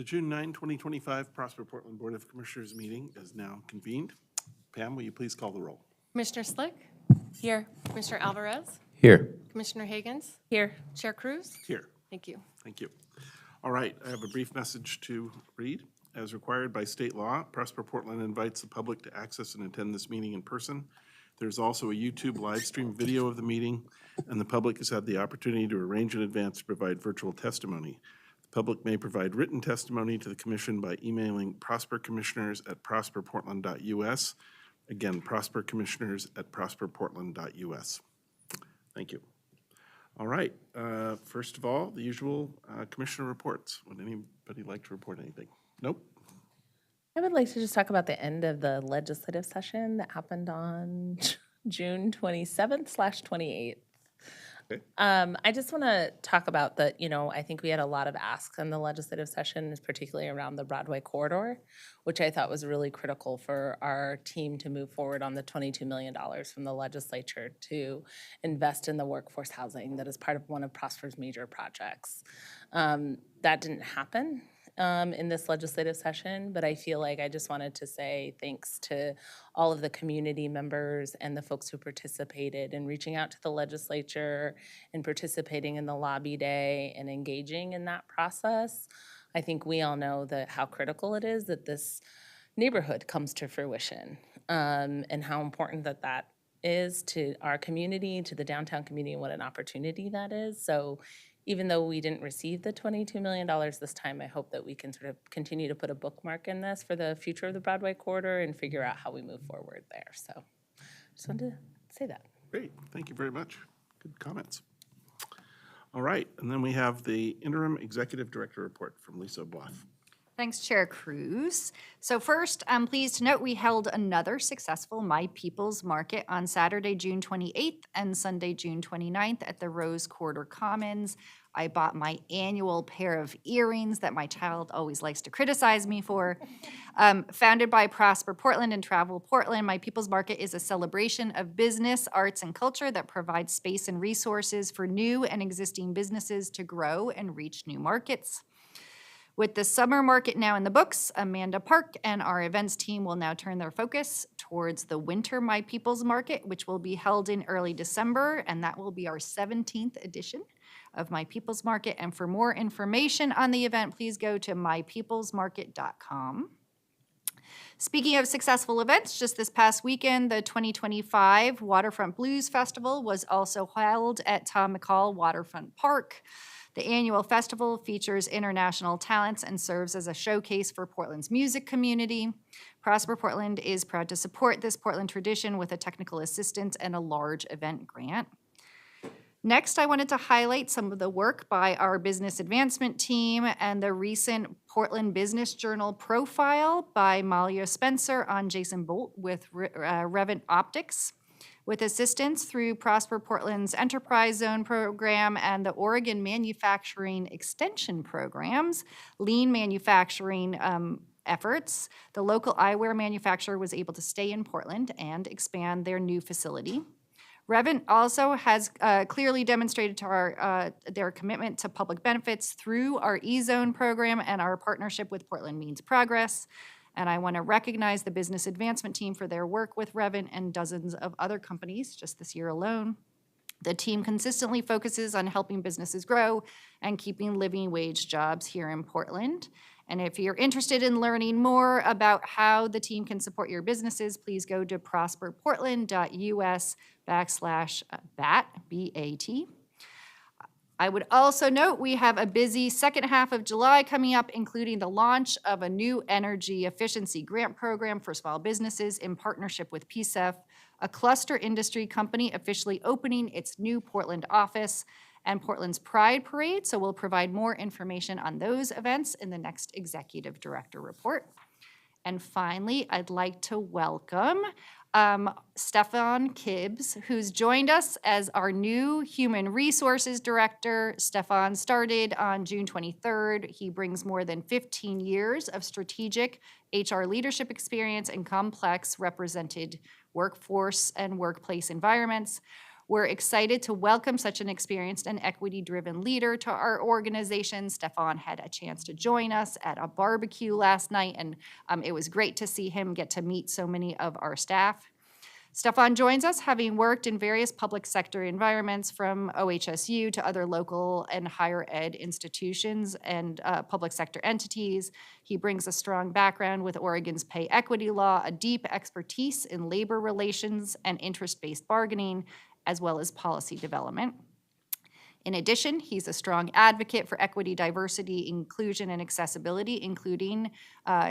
The June 9, 2025 Prosper Portland Board of Commissioners meeting is now convened. Pam, will you please call the roll? Commissioner Slick? Here. Commissioner Alvarez? Here. Commissioner Higgins? Here. Chair Cruz? Here. Thank you. Thank you. All right, I have a brief message to read. As required by state law, Prosper Portland invites the public to access and attend this meeting in person. There's also a YouTube live stream video of the meeting, and the public has had the opportunity to arrange in advance to provide virtual testimony. The public may provide written testimony to the commission by emailing prospercommissioners@prosperportland.us. Again, prospercommissioners@prosperportland.us. Thank you. All right, first of all, the usual commissioner reports. Would anybody like to report anything? Nope. I would like to just talk about the end of the legislative session that happened on June 27th/28th. Okay. I just want to talk about the, I think we had a lot of asks in the legislative session, particularly around the Broadway corridor, which I thought was really critical for our team to move forward on the $22 million from the legislature to invest in the workforce housing that is part of one of Prosper's major projects. That didn't happen in this legislative session, but I feel like I just wanted to say thanks to all of the community members and the folks who participated in reaching out to the legislature and participating in the lobby day and engaging in that process. I think we all know that how critical it is that this neighborhood comes to fruition, and how important that is to our community, to the downtown community, and what an opportunity that is. So even though we didn't receive the $22 million this time, I hope that we can sort of continue to put a bookmark in this for the future of the Broadway corridor and figure out how we move forward there. So just wanted to say that. Great, thank you very much. Good comments. All right, and then we have the interim executive director report from Lisa Bluff. Thanks, Chair Cruz. So first, I'm pleased to note we held another successful My People's Market on Saturday, June 28th and Sunday, June 29th at the Rose Quarter Commons. I bought my annual pair of earrings that my child always likes to criticize me for. Founded by Prosper Portland and Travel Portland, My People's Market is a celebration of business, arts, and culture that provides space and resources for new and existing businesses to grow and reach new markets. With the summer market now in the books, Amanda Park and our events team will now turn their focus towards the winter My People's Market, which will be held in early December, and that will be our 17th edition of My People's Market. And for more information on the event, please go to mypeoplesmarket.com. Speaking of successful events, just this past weekend, the 2025 Waterfront Blues Festival was also held at Tom McCall Waterfront Park. The annual festival features international talents and serves as a showcase for Portland's music community. Prosper Portland is proud to support this Portland tradition with a technical assistance and a large event grant. Next, I wanted to highlight some of the work by our business advancement team and the recent Portland Business Journal profile by Malia Spencer on Jason Bolt with Revant Optics. With assistance through Prosper Portland's Enterprise Zone program and the Oregon Manufacturing Extension programs, lean manufacturing efforts, the local eyewear manufacturer was able to stay in Portland and expand their new facility. Revant also has clearly demonstrated to their commitment to public benefits through our E-Zone program and our partnership with Portland Means Progress. And I want to recognize the business advancement team for their work with Revant and dozens of other companies just this year alone. The team consistently focuses on helping businesses grow and keeping living wage jobs here in Portland. And if you're interested in learning more about how the team can support your businesses, please go to prosperportland.us/BAT, B-A-T. I would also note we have a busy second half of July coming up, including the launch of a new energy efficiency grant program for small businesses in partnership with PSEF, a cluster industry company officially opening its new Portland office, and Portland's Pride Parade. So we'll provide more information on those events in the next executive director report. And finally, I'd like to welcome Stefan Kibbs, who's joined us as our new Human Resources Director. Stefan started on June 23rd. He brings more than 15 years of strategic HR leadership experience in complex represented workforce and workplace environments. We're excited to welcome such an experienced and equity-driven leader to our organization. Stefan had a chance to join us at a barbecue last night, and it was great to see him get to meet so many of our staff. Stefan joins us having worked in various public sector environments from OHSU to other local and higher ed institutions and public sector entities. He brings a strong background with Oregon's pay equity law, a deep expertise in labor relations and interest-based bargaining, as well as policy development. In addition, he's a strong advocate for equity, diversity, inclusion, and accessibility, including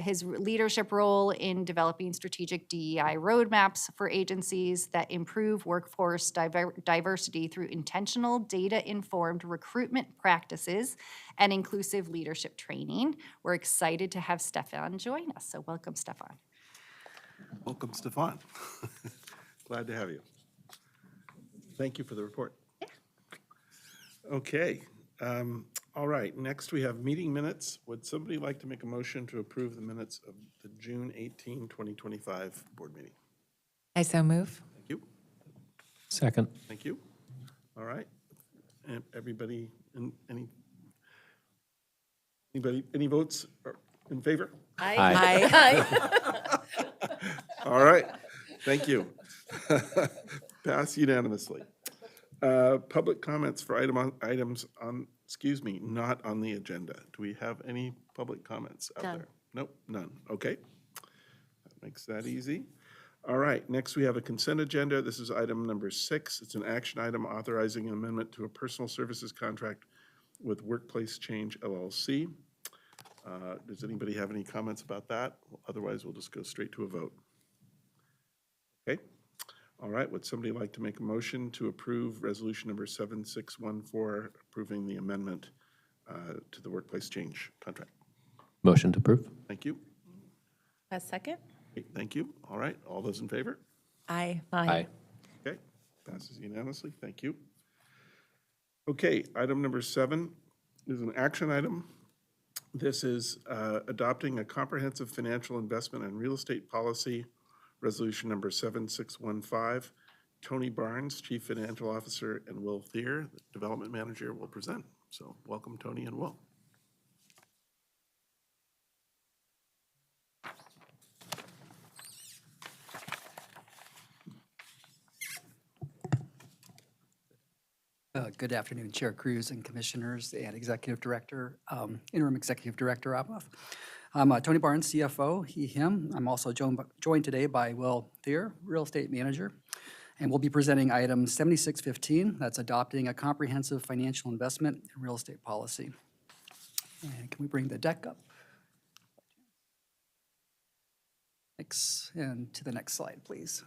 his leadership role in developing strategic DEI roadmaps for agencies that improve workforce diversity through intentional data-informed recruitment practices and inclusive leadership training. We're excited to have Stefan join us, so welcome, Stefan. Welcome, Stefan. Glad to have you. Thank you for the report. Okay, all right, next we have meeting minutes. Would somebody like to make a motion to approve the minutes of the June 18, 2025 board meeting? I so move. Thank you, Second. thank you. All right, and everybody, any votes in favor? Aye. All right, thank you. Pass unanimously. Public comments for items on, not on the agenda. Do we have any public comments out None. there? Nope, none. Okay. That makes that easy. All right, next we have a consent agenda. This is item number 6. It's an action item authorizing an amendment to a personal services contract with Workplace Change LLC. Does anybody have any comments about that? Otherwise, we'll just go straight to a vote. Okay. All right, would somebody like to make a motion to approve resolution number 7614, approving the amendment to the Workplace Change contract? Motion to approve. Thank you. A second? Okay, thank you. All right, all those in favor? Aye. Aye. Okay, passes unanimously. Thank you. Okay, item number 7 is an action item. This is adopting a comprehensive financial investment and real estate policy, resolution number 7615. Tony Barnes, Chief Financial Officer, and Will Thier, the Development Manager, will present. So welcome, Tony and Will. Good afternoon, Chair Cruz and Commissioners and Executive Director, Interim Executive Director Apoff. I'm Tony Barnes, CFO, he, him. I'm also joined today by Will Thier, Real Estate Manager, and we'll be presenting item 7615, that's adopting a comprehensive financial investment and real estate policy. And can we bring the deck up? Thanks, and to the next slide, please.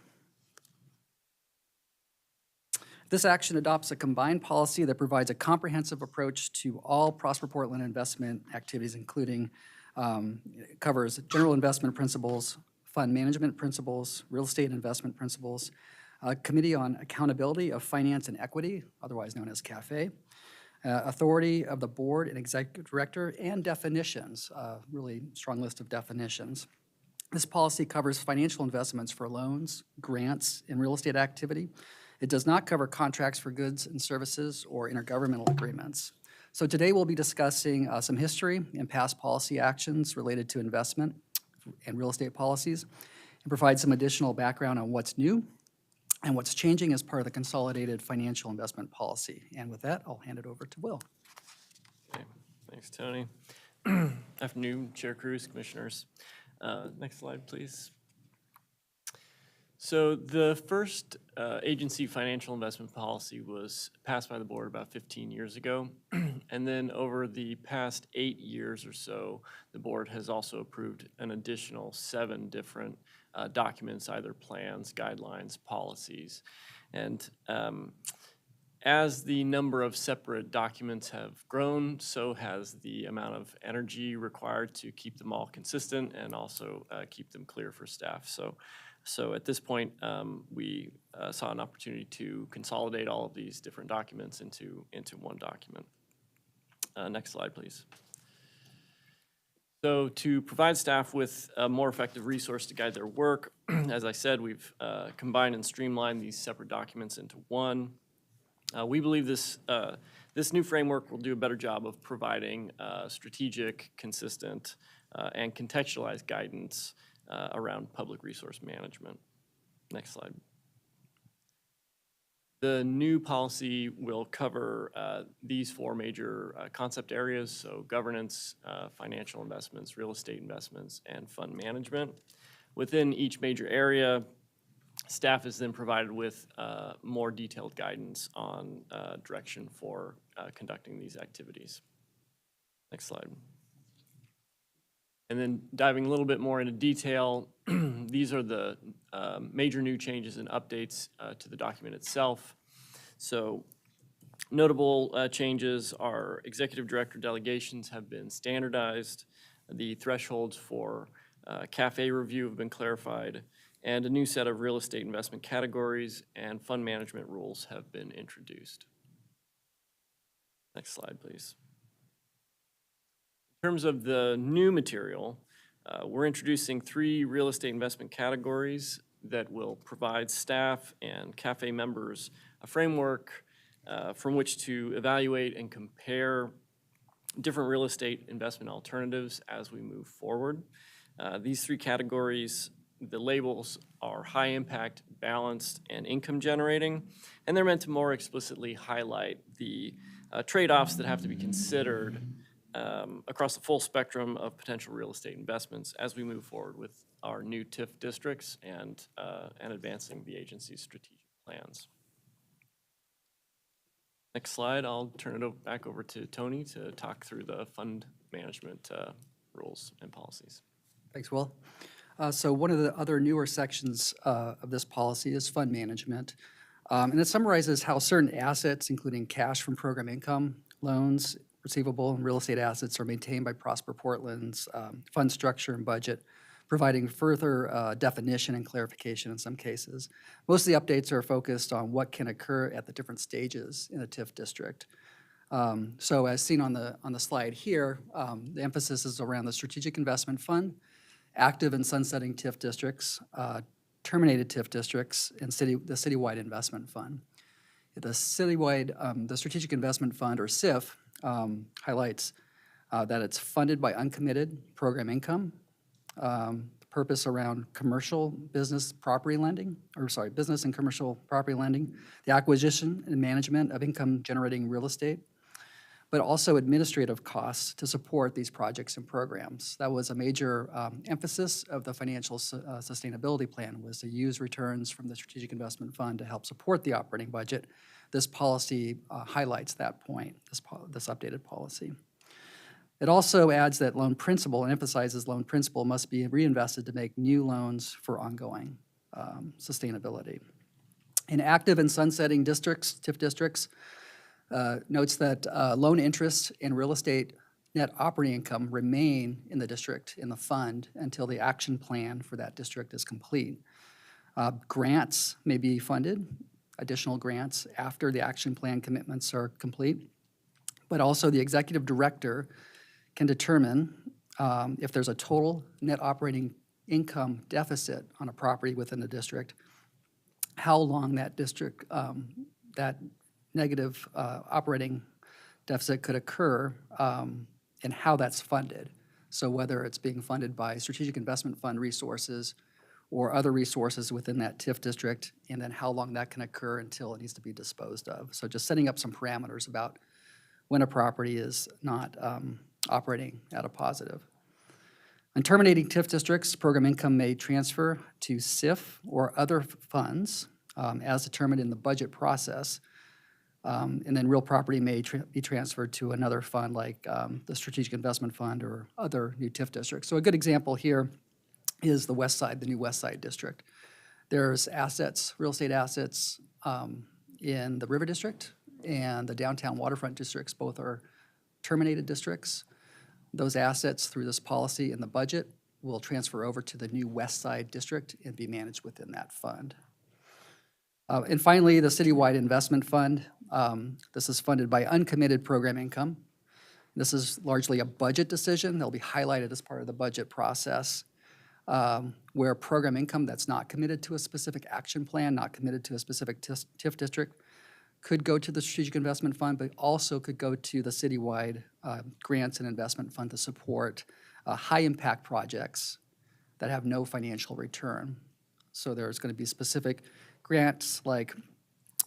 This action adopts a combined policy that provides a comprehensive approach to all Prosper Portland investment activities, including covers general investment principles, fund management principles, real estate investment principles, a committee on accountability of finance and equity, otherwise known as CAFE, authority of the board and executive director, and definitions, a really strong list of definitions. This policy covers financial investments for loans, grants, and real estate activity. It does not cover contracts for goods and services or intergovernmental agreements. So today we'll be discussing some history and past policy actions related to investment and real estate policies, and provide some additional background on what's new and what's changing as part of the consolidated financial investment policy. And with that, I'll hand it over to Will. Okay, thanks, Tony. Afternoon, Chair Cruz, Commissioners. Next slide, please. So the first agency financial investment policy was passed by the board about 15 years ago. And then over the past 8 years or so, the board has also approved an additional 7 different documents, either plans, guidelines, policies. And as the number of separate documents have grown, so has the amount of energy required to keep them all consistent and also keep them clear for staff. So at this point, we saw an opportunity to consolidate all of these different documents into one document. Next slide, please. So to provide staff with a more effective resource to guide their work, as I said, we've combined and streamlined these separate documents into one. We believe this new framework will do a better job of providing strategic, consistent, and contextualized guidance around public resource management. Next slide. The new policy will cover these four major concept areas, so governance, financial investments, real estate investments, and fund management. Within each major area, staff is then provided with more detailed guidance on direction for conducting these activities. Next slide. And then diving a little bit more into detail, these are the major new changes and updates to the document itself. So notable changes are executive director delegations have been standardized, the thresholds for CAFE review have been clarified, and a new set of real estate investment categories and fund management rules have been introduced. Next slide, please. In terms of the new material, we're introducing 3 real estate investment categories that will provide staff and CAFE members a framework from which to evaluate and compare different real estate investment alternatives as we move forward. These 3 categories, the labels are high impact, balanced, and income generating, and they're meant to more explicitly highlight the trade-offs that have to be considered across the full spectrum of potential real estate investments as we move forward with our new TIF districts and advancing the agency's strategic plans. Next slide, I'll turn it back over to Tony to talk through the fund management rules and policies. Thanks, Will. So one of the other newer sections of this policy is fund management. And it summarizes how certain assets, including cash from program income, loans, receivable, and real estate assets are maintained by Prosper Portland's fund structure and budget, providing further definition and clarification in some cases. Most of the updates are focused on what can occur at the different stages in a TIF district. So as seen on the slide here, the emphasis is around the Strategic Investment Fund, active and sunsetting TIF districts, terminated TIF districts, and the Citywide Investment Fund. The the Strategic Investment Fund, or SIF, highlights that it's funded by uncommitted program income, the purpose around business and commercial property lending, the acquisition and management of income-generating real estate, but also administrative costs to support these projects and programs. That was a major emphasis of the financial sustainability plan, was to use returns from the Strategic Investment Fund to help support the operating budget. This policy highlights that point, this updated policy. It also adds that loan principal, and emphasizes loan principal must be reinvested to make new loans for ongoing sustainability. In active and sunsetting districts, TIF districts, notes that loan interest and real estate net operating income remain in the district, in the fund, until the action plan for that district is complete. Grants may be funded, additional grants, after the action plan commitments are complete, but also the executive director can determine if there's a total net operating income deficit on a property within the district, how long that district, that negative operating deficit could occur, and how that's funded. So whether it's being funded by Strategic Investment Fund resources or other resources within that TIF district, and then how long that can occur until it needs to be disposed of. So just setting up some parameters about when a property is not operating at a positive. In terminating TIF districts, program income may transfer to SIF or other funds as determined in the budget process. And then real property may be transferred to another fund like the Strategic Investment Fund or other new TIF districts. So a good example here is the West Side, the new West Side district. There's assets, real estate assets in the River District and the Downtown Waterfront districts. Both are terminated districts. Those assets, through this policy in the budget, will transfer over to the new West Side district and be managed within that fund. And finally, the Citywide Investment Fund. This is funded by uncommitted program income. This is largely a budget decision. They'll be highlighted as part of the budget process, where program income that's not committed to a specific action plan, not committed to a specific TIF district, could go to the Strategic Investment Fund, but also could go to the citywide grants and investment fund to support high-impact projects that have no financial return. So there's going to be specific grants like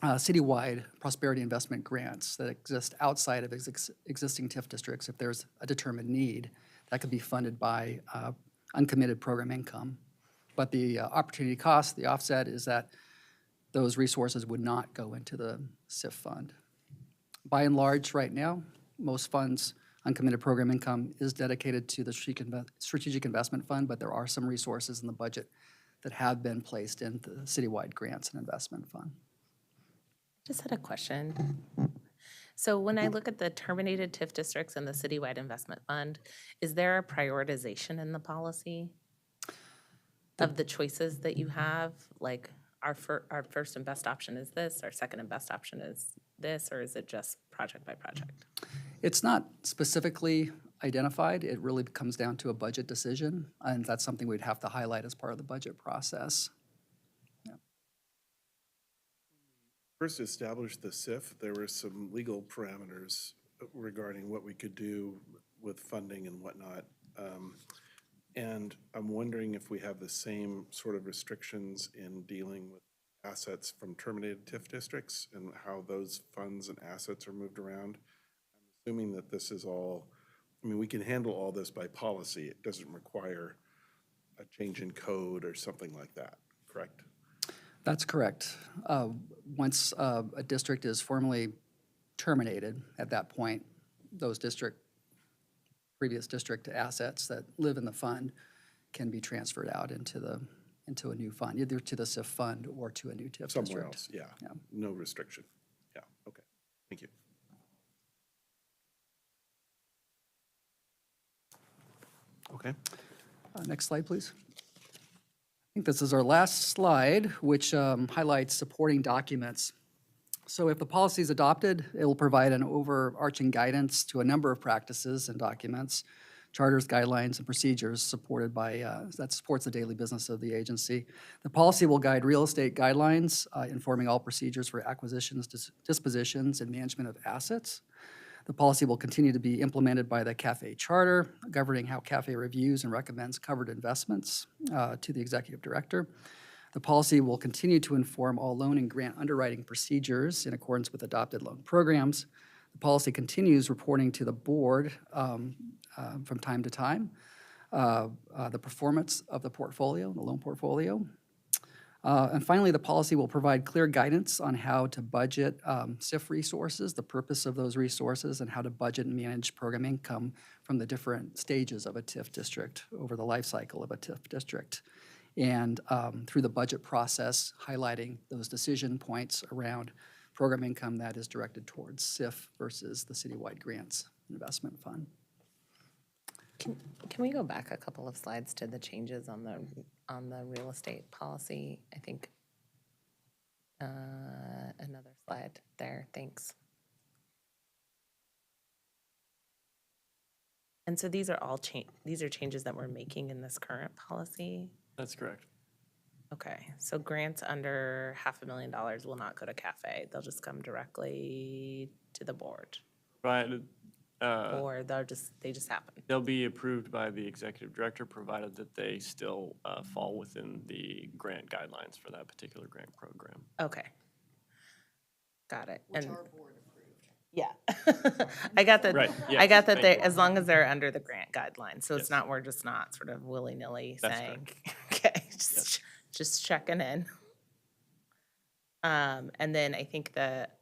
citywide prosperity investment grants that exist outside of existing TIF districts if there's a determined need that could be funded by uncommitted program income. But the opportunity cost, the offset, is that those resources would not go into the SIF fund. By and large, right now, most funds, uncommitted program income is dedicated to the Strategic Investment Fund, but there are some resources in the budget that have been placed in the citywide grants and investment fund. Just had a question. So when I look at the terminated TIF districts and the citywide investment fund, is there a prioritization in the policy of the choices that you have? Like our first and best option is this, our second and best option is this, or is it just project by project? It's not specifically identified. It really comes down to a budget decision, and that's something we'd have to highlight as part of the budget process. First established the SIF, there were some legal parameters regarding what we could do with funding and whatnot. And I'm wondering if we have the same sort of restrictions in dealing with assets from terminated TIF districts and how those funds and assets are moved around. I'm assuming that this is all, I mean, we can handle all this by policy. It doesn't require a change in code or something like that, correct? That's correct. Once a district is formally terminated, at that point, those previous district assets that live in the fund can be transferred out into a new fund, either to the SIF fund or to a new TIF district. Somewhere else, yeah. No restriction. Yeah, okay. Thank you. Okay. Next slide, please. I think this is our last slide, which highlights supporting documents. So if the policy is adopted, it will provide an overarching guidance to a number of practices and documents, charters, guidelines, and procedures supported by, that supports the daily business of the agency. The policy will guide real estate guidelines, informing all procedures for acquisitions, dispositions, and management of assets. The policy will continue to be implemented by the CAFE Charter, governing how CAFE reviews and recommends covered investments to the executive director. The policy will continue to inform all loan and grant underwriting procedures in accordance with adopted loan programs. The policy continues reporting to the board from time to time the performance of the portfolio, the loan portfolio. And finally, the policy will provide clear guidance on how to budget SIF resources, the purpose of those resources, and how to budget and manage program income from the different stages of a TIF district over the life cycle of a TIF district. And through the budget process, highlighting those decision points around program income that is directed towards SIF versus the citywide grants investment fund. Can we go back a couple of slides to the changes on the real estate policy? I think another slide there, thanks. And so these are all these are changes that we're making in this current policy? That's correct. Okay, so grants under $500,000 will not go to CAFE. They'll just come directly to the board, Provided, or they just happen. they'll be approved by the executive director, provided that they still fall within the grant guidelines for that particular grant program. Okay, got it. Which our board approved. Yeah, I got that. Right, I got that. yes, They, thank you. as long as they're under the grant guidelines, so it's Yes. not we're just not sort of willy nilly That's saying, okay, just checking in. And then I think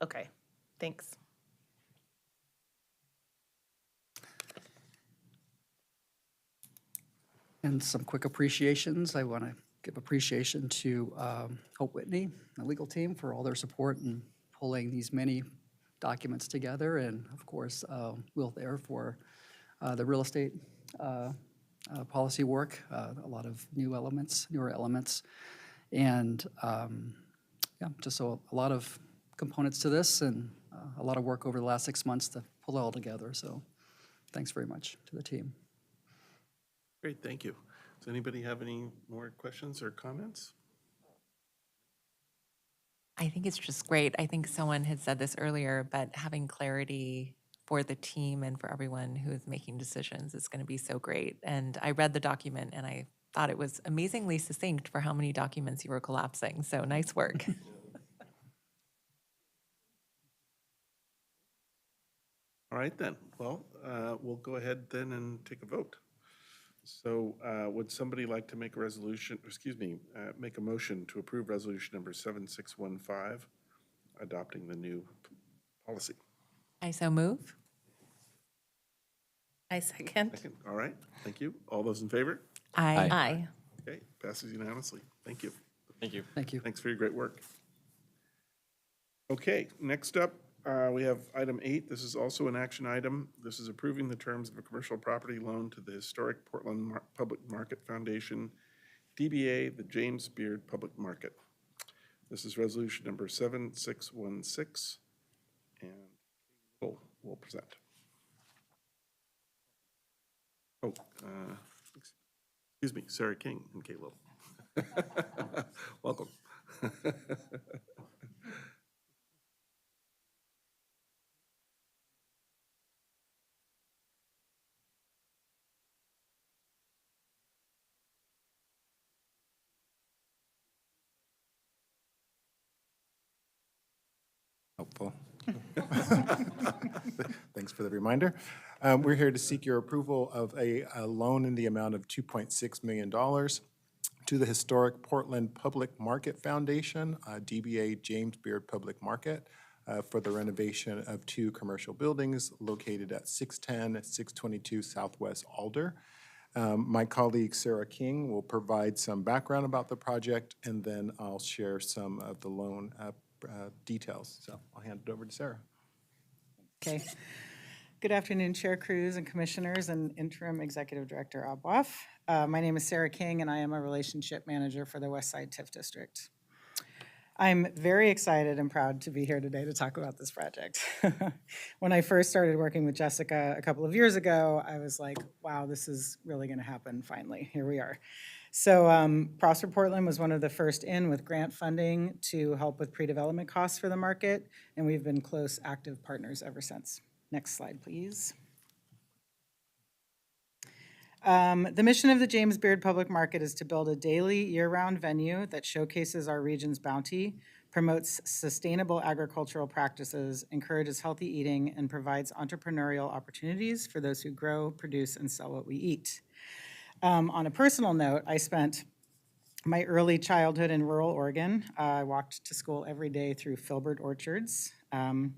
okay, thanks. And some quick appreciations. I want to give appreciation to Hope Whitney, the legal team, for all their support in pulling these many documents together. And of course, Will Thayer for the real estate policy work, a lot of newer elements. And yeah, just so a lot of components to this and a lot of work over the last 6 months to pull it all together. So thanks very much to the team. Great, thank you. Does anybody have any more questions or comments? I think it's just great. I think someone had said this earlier, but having clarity for the team and for everyone who is making decisions is going to be so great. And I read the document and I thought it was amazingly succinct for how many documents you were collapsing. So nice work. All right then, well, we'll go ahead then and take a vote. So would somebody like to make a resolution, make a motion to approve resolution number 7615, adopting the new policy? I so move. I second. Second, all right, thank you. All those in favor? Aye. Aye. Okay, passes unanimously. Thank you. Thank you. Thank you. Thanks for your great work. Okay, next up, we have item 8. This is also an action item. This is approving the terms of a commercial property loan to the Historic Portland Public Market Foundation, DBA, the James Beard Public Market. This is resolution number 7616, and we'll present. Oh, excuse me, Sarah King and Kate Little. Welcome. Helpful. Thanks for the reminder. We're here to seek your approval of a loan in the amount of $2.6 million to the Historic Portland Public Market Foundation, DBA James Beard Public Market, for the renovation of 2 commercial buildings located at 610, 622 Southwest Alder. My colleague Sarah King will provide some background about the project, and then I'll share some of the loan details. So I'll hand it over to Sarah. Okay. Good afternoon, Chair Cruz and Commissioners and Interim Executive Director Abwaf. My name is Sarah King, and I am a Relationship Manager for the West Side TIF District. I'm very excited and proud to be here today to talk about this project. When I first started working with Jessica a couple of years ago, I was like, wow, this is really going to happen finally. Here we are. So Prosper Portland was one of the first in with grant funding to help with pre-development costs for the market, and we've been close, active partners ever since. Next slide, please. The mission of the James Beard Public Market is to build a daily, year-round venue that showcases our region's bounty, promotes sustainable agricultural practices, encourages healthy eating, and provides entrepreneurial opportunities for those who grow, produce, and sell what we eat. On a personal note, I spent my early childhood in rural Oregon. I walked to school every day through Filbert orchards. And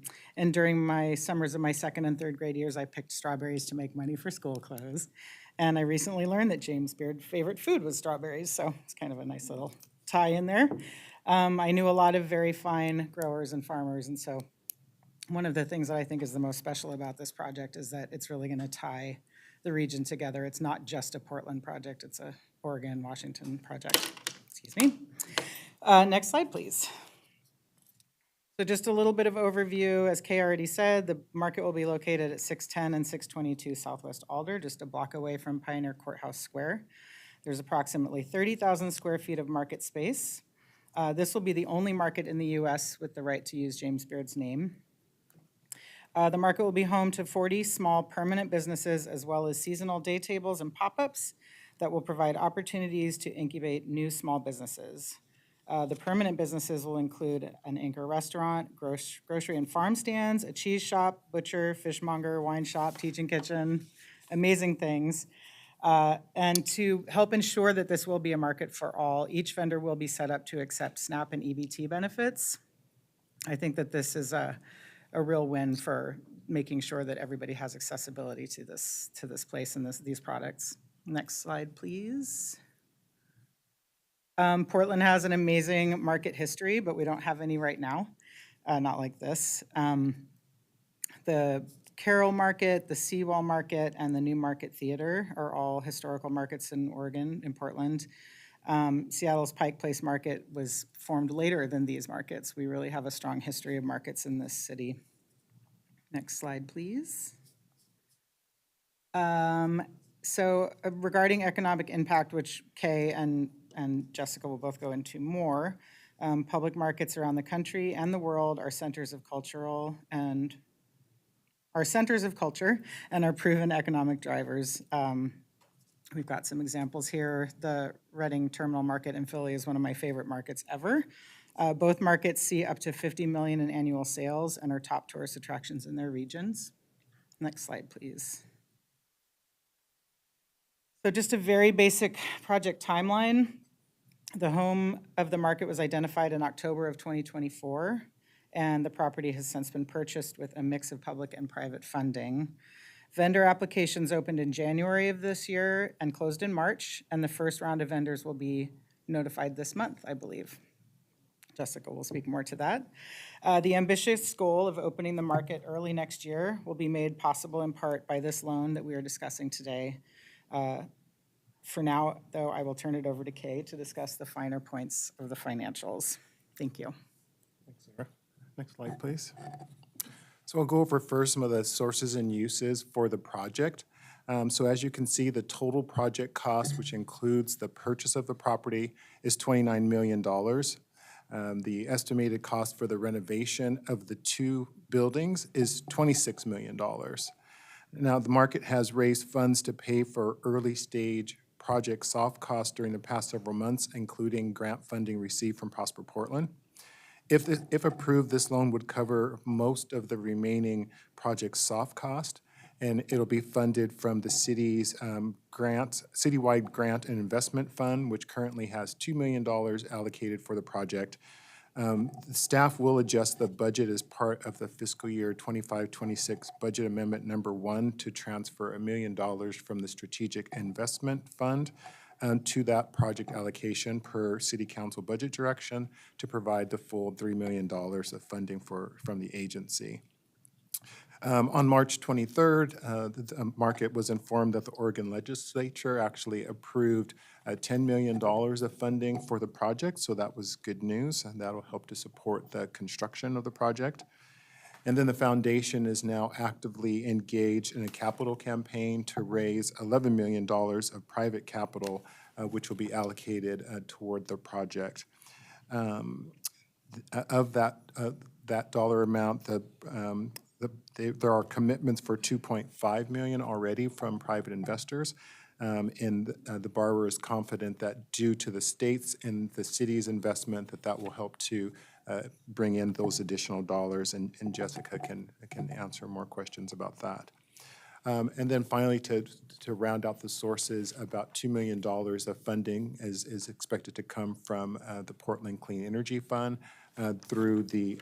during my summers of my 2nd and 3rd grade years, I picked strawberries to make money for school clothes. And I recently learned that James Beard's favorite food was strawberries, so it's kind of a nice little tie in there. I knew a lot of very fine growers and farmers, and so one of the things that I think is the most special about this project is that it's really going to tie the region together. It's not just a Portland project, it's a Oregon, Washington project. Excuse me. Next slide, please. So just a little bit of overview. As Kay already said, the market will be located at 610 and 622 Southwest Alder, just a block away from Pioneer Courthouse Square. There's approximately 30,000 square feet of market space. This will be the only market in the U.S. with the right to use James Beard's name. The market will be home to 40 small permanent businesses as well as seasonal day tables and pop-ups that will provide opportunities to incubate new small businesses. The permanent businesses will include an anchor restaurant, grocery and farm stands, a cheese shop, butcher, fishmonger, wine shop, teaching kitchen, amazing things. And to help ensure that this will be a market for all, each vendor will be set up to accept SNAP and EBT benefits. I think that this is a real win for making sure that everybody has accessibility to this place and these products. Next slide, please. Portland has an amazing market history, but we don't have any right now, not like this. The Carroll Market, the Seawall Market, and the New Market Theater are all historical markets in Oregon, in Portland. Seattle's Pike Place Market was formed later than these markets. We really have a strong history of markets in this city. Next slide, please. So regarding economic impact, which Kay and Jessica will both go into more, public markets around the country and the world are centers of culture and are proven economic drivers. We've got some examples here. The Reading Terminal Market in Philly is one of my favorite markets ever. Both markets see up to 50 million in annual sales and are top tourist attractions in their regions. Next slide, please. So just a very basic project timeline. The home of the market was identified in October of 2024, and the property has since been purchased with a mix of public and private funding. Vendor applications opened in January of this year and closed in March, and the first round of vendors will be notified this month, I believe. Jessica will speak more to that. The ambitious goal of opening the market early next year will be made possible in part by this loan that we are discussing today. For now, though, I will turn it over to Kay to discuss the finer points of the financials. Thank you. Thanks, Sarah. Next slide, please. So I'll go over first some of the sources and uses for the project. So as you can see, the total project cost, which includes the purchase of the property, is $29 million. The estimated cost for the renovation of the two buildings is $26 million. Now, the market has raised funds to pay for early stage project soft costs during the past several months, including grant funding received from Prosper Portland. If approved, this loan would cover most of the remaining project soft cost, and it'll be funded from the city's citywide grant and investment fund, which currently has $2 million allocated for the project. The staff will adjust the budget as part of the fiscal year 25-26 budget amendment number 1 to transfer $1 million from the strategic investment fund to that project allocation per city council budget direction to provide the full $3 million of funding from the agency. On March 23rd, the market was informed that the Oregon legislature actually approved $10 million of funding for the project, so that was good news, and that'll help to support the construction of the project. And then the foundation is now actively engaged in a capital campaign to raise $11 million of private capital, which will be allocated toward the project. Of that dollar amount, there are commitments for $2.5 million already from private investors, and the borrower is confident that due to the state's and the city's investment, that will help to bring in those additional dollars, and Jessica can answer more questions about that. And then finally, to round out the sources, about $2 million of funding is expected to come from the Portland Clean Energy Fund through the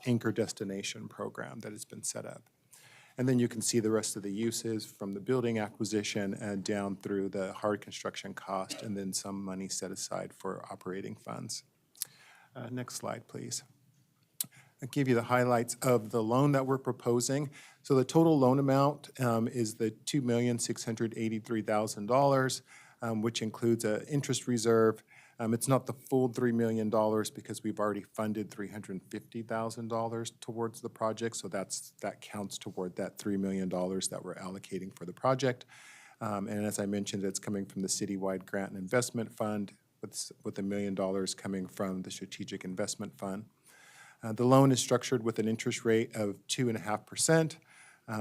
Anchor Destination Program that has been set up. And then you can see the rest of the uses from the building acquisition down through the hard construction cost, and then some money set aside for operating funds. Next slide, please. I'll give you the highlights of the loan that we're proposing. So the total loan amount is the $2,683,000, which includes an interest reserve. It's not the full $3 million because we've already funded $350,000 towards the project, so that counts toward that $3 million that we're allocating for the project. And as I mentioned, it's coming from the citywide grant and investment fund, with $1 million coming from the strategic investment fund. The loan is structured with an interest rate of 2.5%.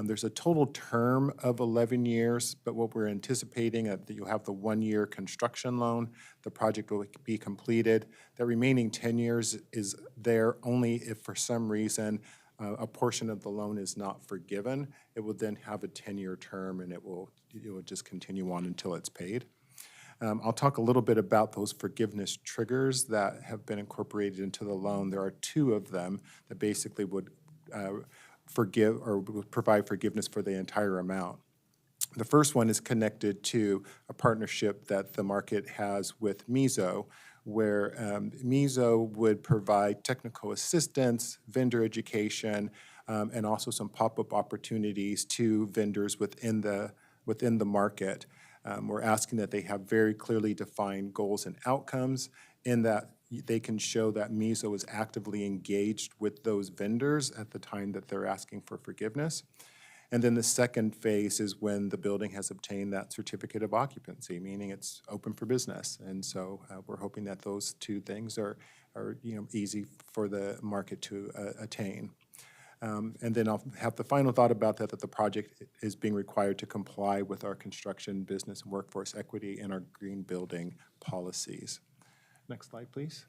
There's a total term of 11 years, but what we're anticipating that you'll have the 1-year construction loan. The project will be completed. The remaining 10 years is there only if for some reason a portion of the loan is not forgiven. It will then have a 10-year term, and it will just continue on until it's paid. I'll talk a little bit about those forgiveness triggers that have been incorporated into the loan. There are 2 of them that basically would forgive or would provide forgiveness for the entire amount. The first one is connected to a partnership that the market has with Mizo, where Mizo would provide technical assistance, vendor education, and also some pop-up opportunities to vendors within the market. We're asking that they have very clearly defined goals and outcomes, in that they can show that Mizo is actively engaged with those vendors at the time that they're asking for forgiveness. And then the second phase is when the building has obtained that certificate of occupancy, meaning it's open for business. And so we're hoping that those two things are easy for the market to attain. And then I'll have the final thought about that the project is being required to comply with our construction, business, and workforce equity and our green building policies. Next slide, please.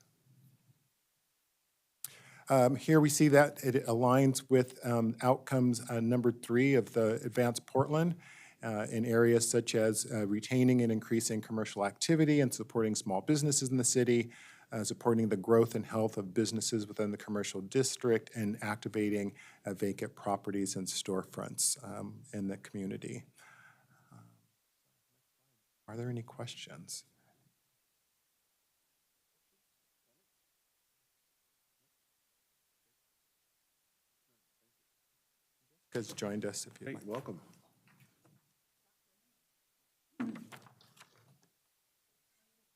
Here we see that it aligns with outcomes number 3 of the Advanced Portland in areas such as retaining and increasing commercial activity and supporting small businesses in the city, supporting the growth and health of businesses within the commercial district, and activating vacant properties and storefronts in the community. Are there any questions? Has joined us if you'd like. Welcome.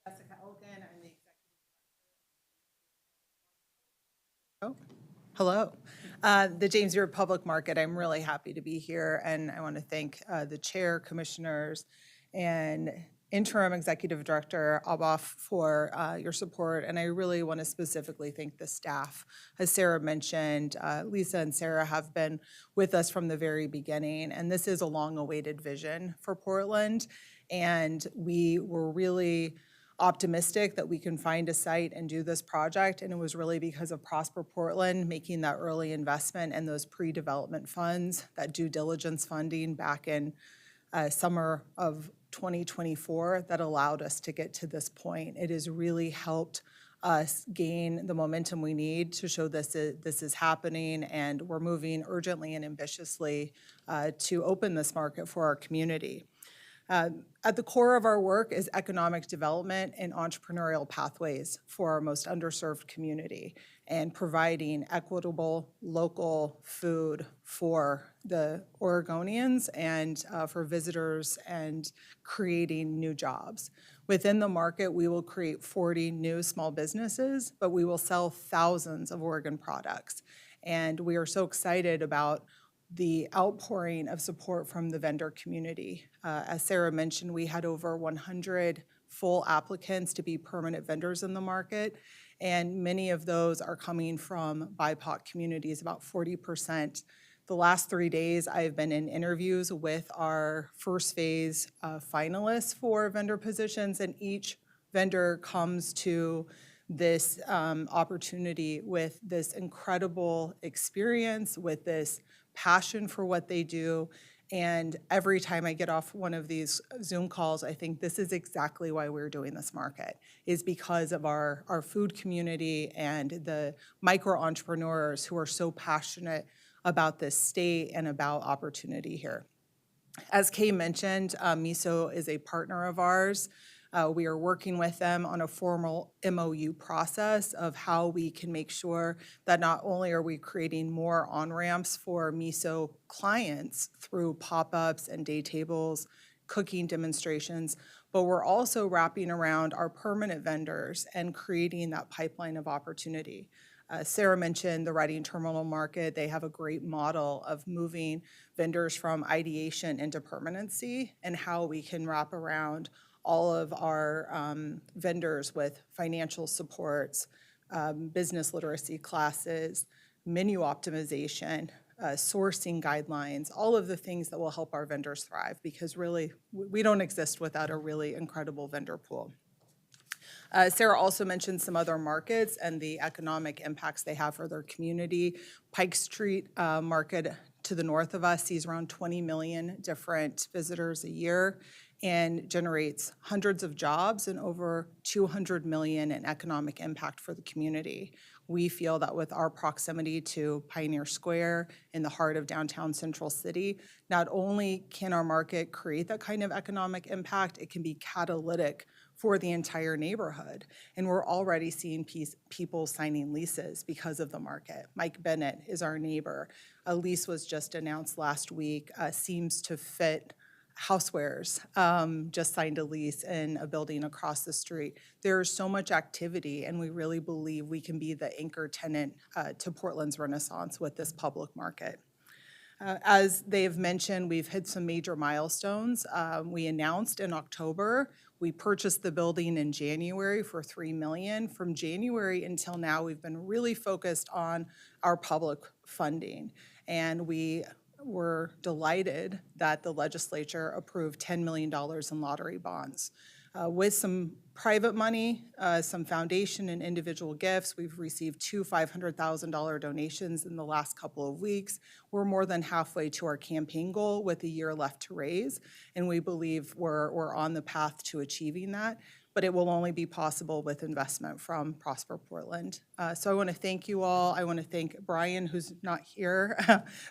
Jessica Elgin, I'm the executive. Hello. The James Beard Public Market, I'm really happy to be here, and I want to thank the chair, commissioners, and interim executive director Aboff for your support, and I really want to specifically thank the staff. As Sarah mentioned, Lisa and Sarah have been with us from the very beginning, and this is a long-awaited vision for Portland, and we were really optimistic that we can find a site and do this project, and it was really because of Prosper Portland making that early investment and those pre-development funds, that due diligence funding back in summer of 2024 that allowed us to get to this point. It has really helped us gain the momentum we need to show this is happening, and we're moving urgently and ambitiously to open this market for our community. At the core of our work is economic development and entrepreneurial pathways for our most underserved community, and providing equitable local food for the Oregonians and for visitors, and creating new jobs. Within the market, we will create 40 new small businesses, but we will sell thousands of Oregon products. And we are so excited about the outpouring of support from the vendor community. As Sarah mentioned, we had over 100 full applicants to be permanent vendors in the market, and many of those are coming from BIPOC communities, about 40%. The last 3 days, I've been in interviews with our first phase finalists for vendor positions, and each vendor comes to this opportunity with this incredible experience, with this passion for what they do. And every time I get off one of these Zoom calls, I think this is exactly why we're doing this market, is because of our food community and the micro entrepreneurs who are so passionate about this state and about opportunity here. As Kay mentioned, MISO is a partner of ours. We are working with them on a formal MOU process of how we can make sure that not only are we creating more on-ramps for MISO clients through pop-ups and day tables, cooking demonstrations, but we're also wrapping around our permanent vendors and creating that pipeline of opportunity. Sarah mentioned the Reading Terminal Market. They have a great model of moving vendors from ideation into permanency, and how we can wrap around all of our vendors with financial supports, business literacy classes, menu optimization, sourcing guidelines, all of the things that will help our vendors thrive, because really we don't exist without a really incredible vendor pool. Sarah also mentioned some other markets and the economic impacts they have for their community. Pike Street Market to the north of us sees around 20 million different visitors a year, and generates hundreds of jobs and over 200 million in economic impact for the community. We feel that with our proximity to Pioneer Square in the heart of downtown Central City, not only can our market create that kind of economic impact, it can be catalytic for the entire neighborhood. And we're already seeing people signing leases because of the market. Mike Bennett is our neighbor. A lease was just announced last week, Seems to Fit Housewares just signed a lease in a building across the street. There's so much activity, and we really believe we can be the anchor tenant to Portland's renaissance with this public market. As they have mentioned, we've hit some major milestones. We announced in October, we purchased the building in January for $3 million. From January until now, we've been really focused on our public funding. And we were delighted that the legislature approved $10 million in lottery bonds. With some private money, some foundation and individual gifts, we've received 2 $500,000 donations in the last couple of weeks. We're more than halfway to our campaign goal with a year left to raise, and we believe we're on the path to achieving that. But it will only be possible with investment from Prosper Portland. So I want to thank you all. I want to thank Brian, who's not here,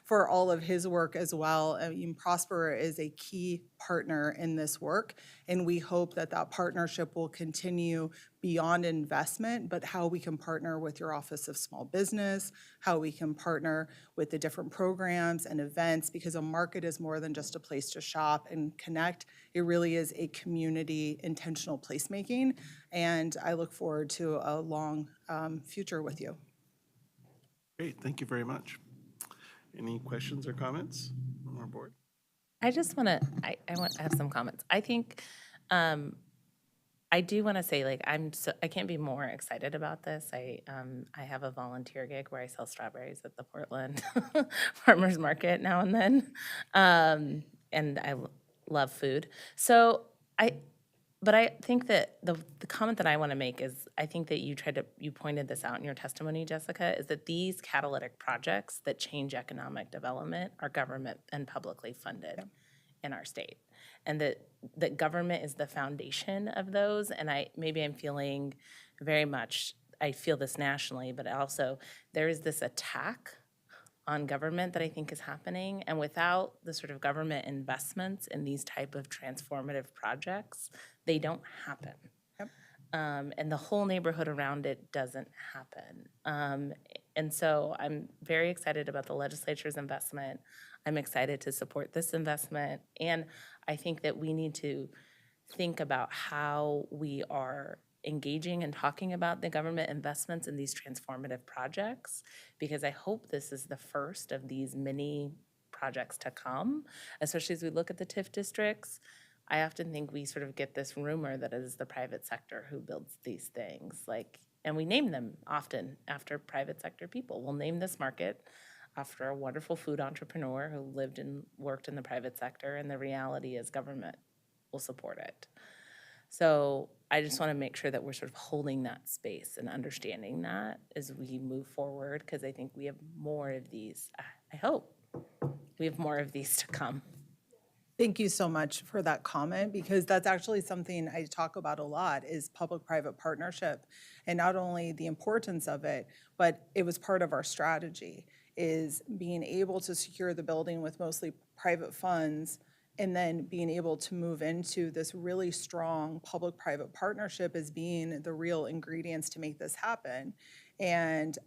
for all of his work as well. I mean, Prosper is a key partner in this work, and we hope that that partnership will continue beyond investment, but how we can partner with your Office of Small Business, how we can partner with the different programs and events, because a market is more than just a place to shop and connect. It really is a community intentional placemaking, and I look forward to a long future with you. Great, thank you very much. Any questions or comments from our board? I just want to, I have some comments. I think, I do want to say, like, I can't be more excited about this. I have a volunteer gig where I sell strawberries at the Portland Farmers Market now and then, and I love food. So but I think that the comment that I want to make is, I think that you pointed this out in your testimony, Jessica, is that these catalytic projects that change economic development are government and publicly funded in our state. And that government is the foundation of those. And maybe I'm feeling very much, I feel this nationally, but also there is this attack on government that I think is happening. And without the sort of government investments in these type of transformative projects, they don't happen. Yep. And the whole neighborhood around it doesn't happen. And so I'm very excited about the legislature's investment. I'm excited to support this investment. And I think that we need to think about how we are engaging and talking about the government investments in these transformative projects, because I hope this is the first of these many projects to come, especially as we look at the TIF districts. I often think we sort of get this rumor that it is the private sector who builds these things, and we name them often after private sector people. We'll name this market after a wonderful food entrepreneur who lived and worked in the private sector, and the reality is government will support it. So I just want to make sure that we're sort of holding that space and understanding that as we move forward, because I think we have more of these. I hope we have more of these to come. Thank you so much for that comment, because that's actually something I talk about a lot, is public-private partnership, and not only the importance of it, but it was part of our strategy, is being able to secure the building with mostly private funds, and then being able to move into this really strong public-private partnership as being the real ingredients to make this happen. And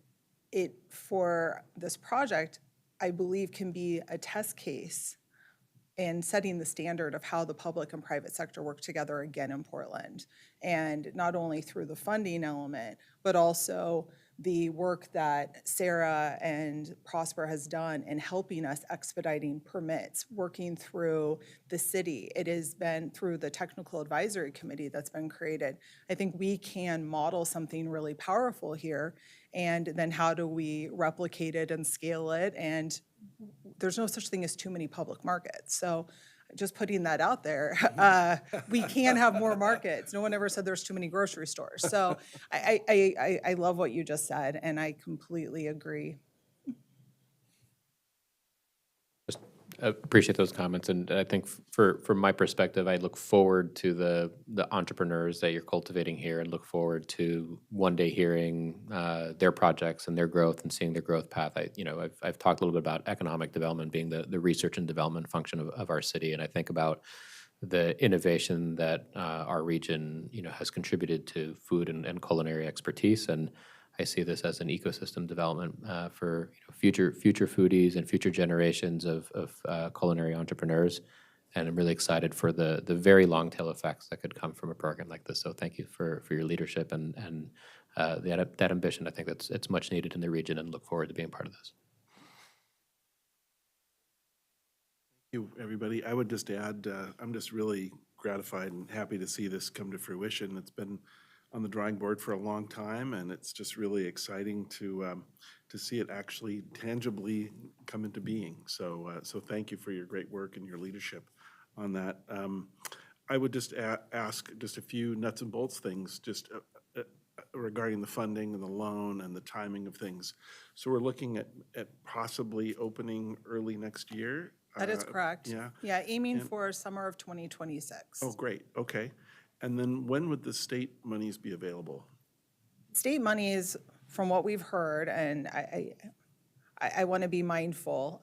it, for this project, I believe can be a test case and setting the standard of how the public and private sector work together again in Portland. And not only through the funding element, but also the work that Sarah and Prosper has done in helping us expediting permits, working through the city. It has been through the technical advisory committee that's been created. I think we can model something really powerful here, and then how do we replicate it and scale it? And there's no such thing as too many public markets. So just putting that out there, we can have more markets. No one ever said there's too many grocery stores. So I love what you just said, and I completely agree. Appreciate those comments, and I think from my perspective, I look forward to the entrepreneurs that you're cultivating here, and look forward to one day hearing their projects and their growth and seeing their growth path. I've talked a little bit about economic development being the research and development function of our city, and I think about the innovation that our region has contributed to food and culinary expertise, and I see this as an ecosystem development for future foodies and future generations of culinary entrepreneurs. And I'm really excited for the very long tail effects that could come from a program like this. So thank you for your leadership and that ambition. I think it's much needed in the region, and look forward to being part of this. You, everybody. I would just add, I'm just really gratified and happy to see this come to fruition. It's been on the drawing board for a long time, and it's just really exciting to see it actually tangibly come into being. So, so thank you for your great work and your leadership on that. I would just ask just a few nuts and bolts things, just regarding the funding and the loan and the timing of things. So we're looking at possibly opening early next year? That is correct. Yeah? Yeah, aiming for summer of 2026. Oh, great, okay. And then when would the state monies be available? State monies, from what we've heard, and I want to be mindful,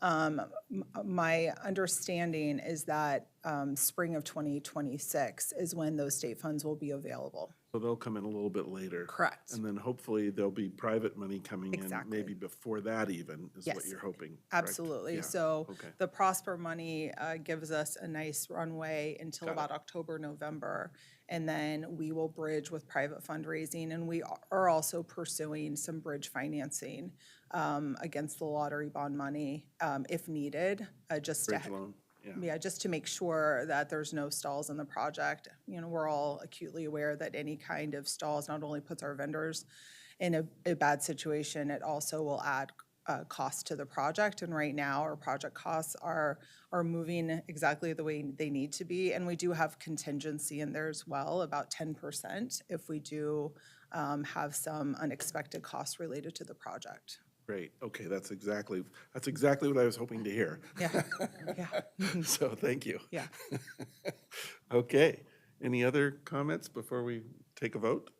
my understanding is that spring of 2026 is when those state funds will be available. So they'll come in a little bit later? Correct. And then hopefully there'll be private money coming in, Exactly. maybe before that even, is what Yes. you're hoping? correct? Absolutely. Yeah, So okay. the Prosper money gives us a nice runway until Got it. about October, November. And then we will bridge with private fundraising. And we are also pursuing some bridge financing against the lottery bond money if needed, just to Bridge loan, yeah. yeah, just to make sure that there's no stalls in the project. You know, we're all acutely aware that any kind of stalls not only puts our vendors in a bad situation, it also will add cost to the project. And right now, our project costs are moving exactly the way they need to be. And we do have contingency in there as well, about 10%, if we do have some unexpected costs related to the project. Great, okay, that's exactly what I was hoping to hear. Yeah, yeah. So, thank you. Yeah. Okay, any other comments before we take a vote?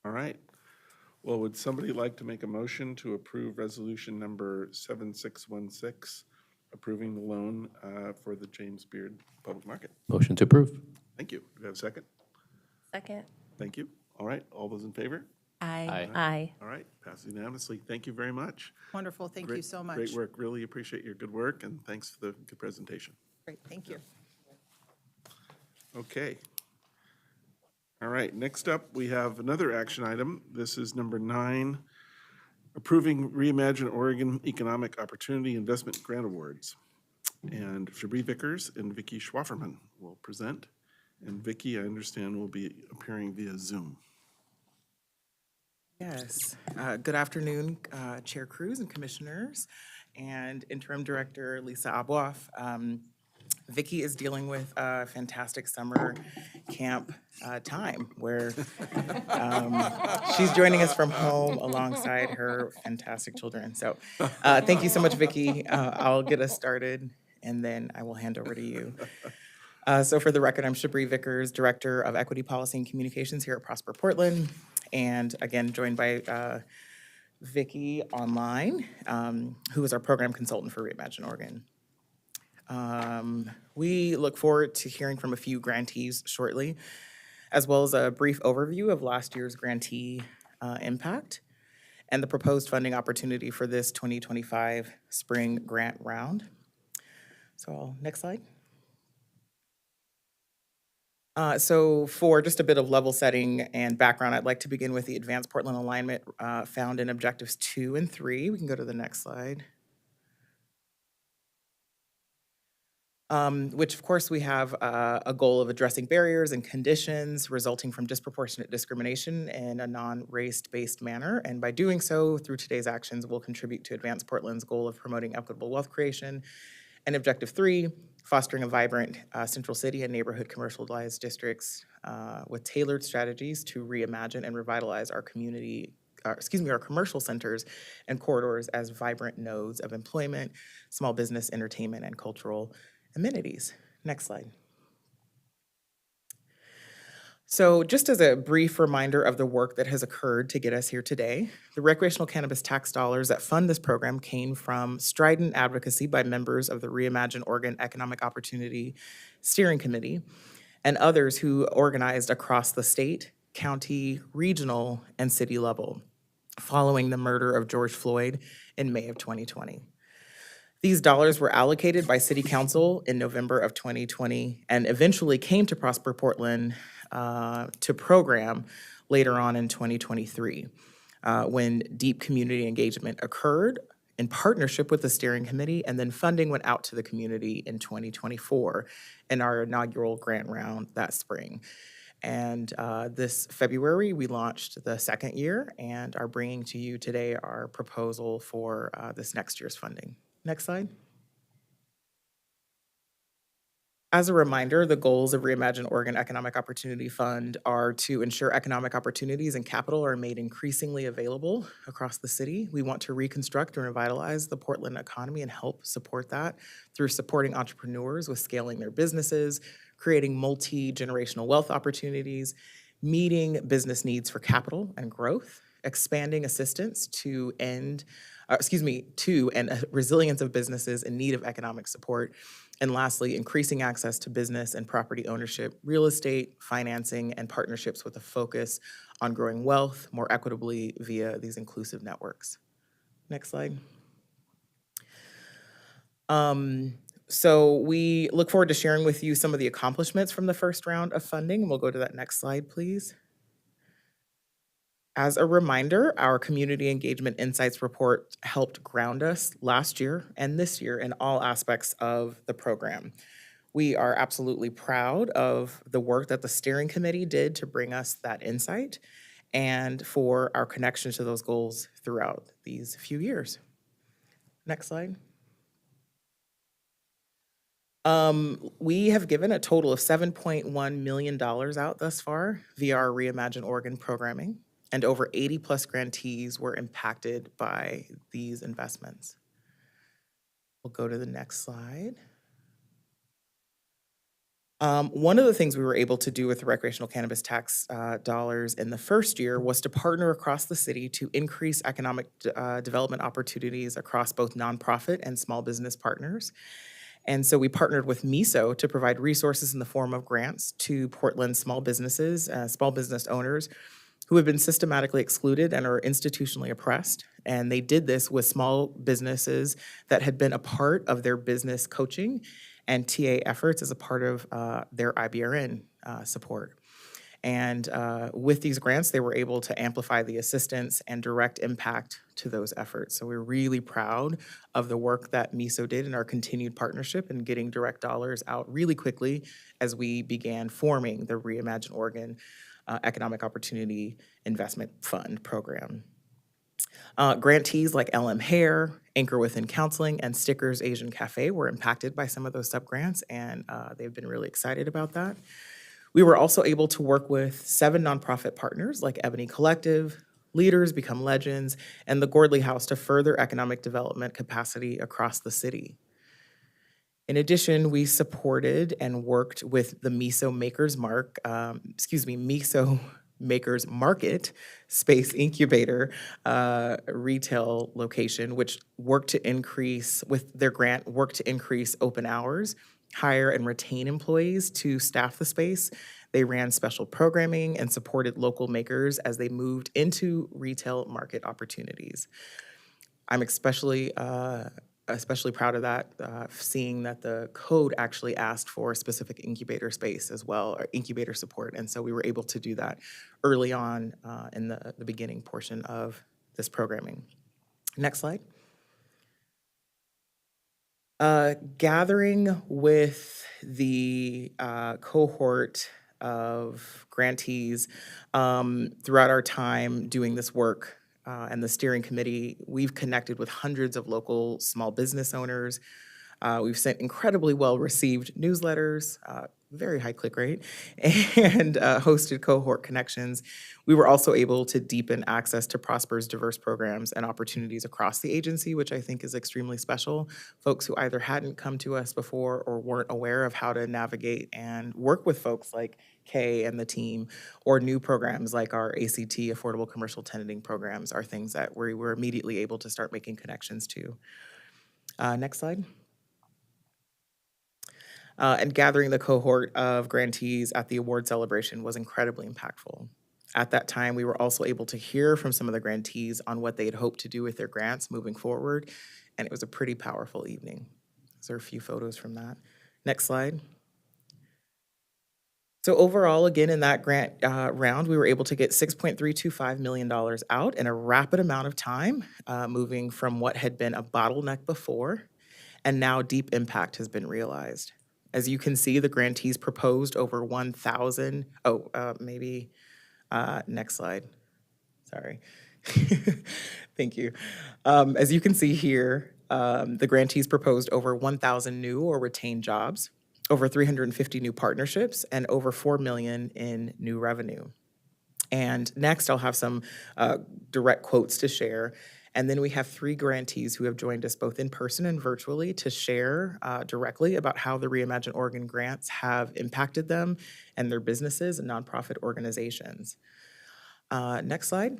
All right. Well, would somebody like to make a motion to approve resolution number 7616, approving the loan for the James Beard Public Market? Motion to approve. Thank you. Do we have a second? Second. Thank you. All right, all those in favor? Aye. Aye. All right, passes unanimously. Thank you very much. Wonderful. Thank you Great- so much. Great work. Really appreciate your good work, and thanks for the good presentation. Great. Thank you. Okay. All right, next up, we have another action item. This is number 9, approving Reimagine Oregon Economic Opportunity Investment Grant Awards. And Shabri Vickers and Vicki Schwafferman will present. And Vicki, I understand, will be appearing via Zoom. Yes. Good afternoon, Chair Cruz and Commissioners, and Interim Director Lisa Aboaf. Vicki is dealing with a fantastic summer camp time where she's joining us from home alongside her fantastic children. So thank you so much, Vicki. I'll get us started, and then I will hand over to you. So for the record, I'm Shabri Vickers, Director of Equity Policy and Communications here at Prosper Portland. And again, joined by Vicki online, who is our program consultant for Reimagine Oregon. We look forward to hearing from a few grantees shortly, as well as a brief overview of last year's grantee impact and the proposed funding opportunity for this 2025 spring grant round. So next slide. So for just a bit of level setting and background, I'd like to begin with the Advanced Portland Alignment found in Objectives 2 and 3. We can go to the next slide. Which of course we have a goal of addressing barriers and conditions resulting from disproportionate discrimination in a non-race-based manner. And by doing so, through today's actions, we'll contribute to Advanced Portland's goal of promoting equitable wealth creation. And Objective 3, fostering a vibrant central city and neighborhood commercialized districts with tailored strategies to reimagine and revitalize our community, our commercial centers and corridors as vibrant nodes of employment, small business, entertainment, and cultural amenities. Next slide. So just as a brief reminder of the work that has occurred to get us here today, the recreational cannabis tax dollars that fund this program came from strident advocacy by members of the Reimagine Oregon Economic Opportunity Steering Committee and others who organized across the state, county, regional, and city level following the murder of George Floyd in May of 2020. These dollars were allocated by City Council in November of 2020 and eventually came to Prosper Portland to program later on in 2023 when deep community engagement occurred in partnership with the steering committee, and then funding went out to the community in 2024 in our inaugural grant round that spring. And this February, we launched the second year and are bringing to you today our proposal for this next year's funding. Next slide. As a reminder, the goals of Reimagine Oregon Economic Opportunity Fund are to ensure economic opportunities and capital are made increasingly available across the city. We want to reconstruct and revitalize the Portland economy and help support that through supporting entrepreneurs with scaling their businesses, creating multi-generational wealth opportunities, meeting business needs for capital and growth, expanding assistance to and resilience of businesses in need of economic support, and lastly, increasing access to business and property ownership, real estate, financing, and partnerships with a focus on growing wealth more equitably via these inclusive networks. Next slide. So we look forward to sharing with you some of the accomplishments from the first round of funding. We'll go to that next slide, please. As a reminder, our Community Engagement Insights report helped ground us last year and this year in all aspects of the program. We are absolutely proud of the work that the steering committee did to bring us that insight and for our connection to those goals throughout these few years. Next slide. We have given a total of $7.1 million out thus far via our Reimagine Oregon programming, and over 80 plus grantees were impacted by these investments. We'll go to the next slide. One of the things we were able to do with the recreational cannabis tax dollars in the first year was to partner across the city to increase economic development opportunities across both nonprofit and small business partners. And so we partnered with MISO to provide resources in the form of grants to Portland small businesses, small business owners who have been systematically excluded and are institutionally oppressed. And they did this with small businesses that had been a part of their business coaching and TA efforts as a part of their IBRN support. And with these grants, they were able to amplify the assistance and direct impact to those efforts. So we're really proud of the work that MISO did in our continued partnership and getting direct dollars out really quickly as we began forming the Reimagine Oregon Economic Opportunity Investment Fund program. Grantees like LM Hair, Anchor Within Counseling, and Stickers Asian Cafe were impacted by some of those subgrants, and they've been really excited about that. We were also able to work with 7 nonprofit partners like Ebony Collective, Leaders Become Legends, and the Gordley House to further economic development capacity across the city. In addition, we supported and worked with the MISO Makers Market Space Incubator retail location, which worked to increase, with their grant, worked to increase open hours, hire and retain employees to staff the space. They ran special programming and supported local makers as they moved into retail market opportunities. I'm especially proud of that, seeing that the code actually asked for a specific incubator space as well, or incubator support. And so we were able to do that early on in the beginning portion of this programming. Next slide. Gathering with the cohort of grantees throughout our time doing this work and the steering committee, we've connected with hundreds of local small business owners. We've sent incredibly well-received newsletters, very high click rate, and hosted cohort connections. We were also able to deepen access to Prosper's diverse programs and opportunities across the agency, which I think is extremely special. Folks who either hadn't come to us before or weren't aware of how to navigate and work with folks like Kay and the team, or new programs like our ACT, Affordable Commercial Tenanting programs, are things that we were immediately able to start making connections to. Next slide. And gathering the cohort of grantees at the award celebration was incredibly impactful. At that time, we were also able to hear from some of the grantees on what they had hoped to do with their grants moving forward, and it was a pretty powerful evening. There are a few photos from that. Next slide. So overall, again, in that grant round, we were able to get $6.325 million out in a rapid amount of time, moving from what had been a bottleneck before, and now deep impact has been realized. As you can see, the grantees proposed over 1,000, next slide, sorry. Thank you. As you can see here, the grantees proposed over 1,000 new or retained jobs, over 350 new partnerships, and over $4 million in new revenue. And next, I'll have some direct quotes to share. And then we have 3 grantees who have joined us both in person and virtually to share directly about how the Reimagine Oregon grants have impacted them and their businesses and nonprofit organizations. Next slide.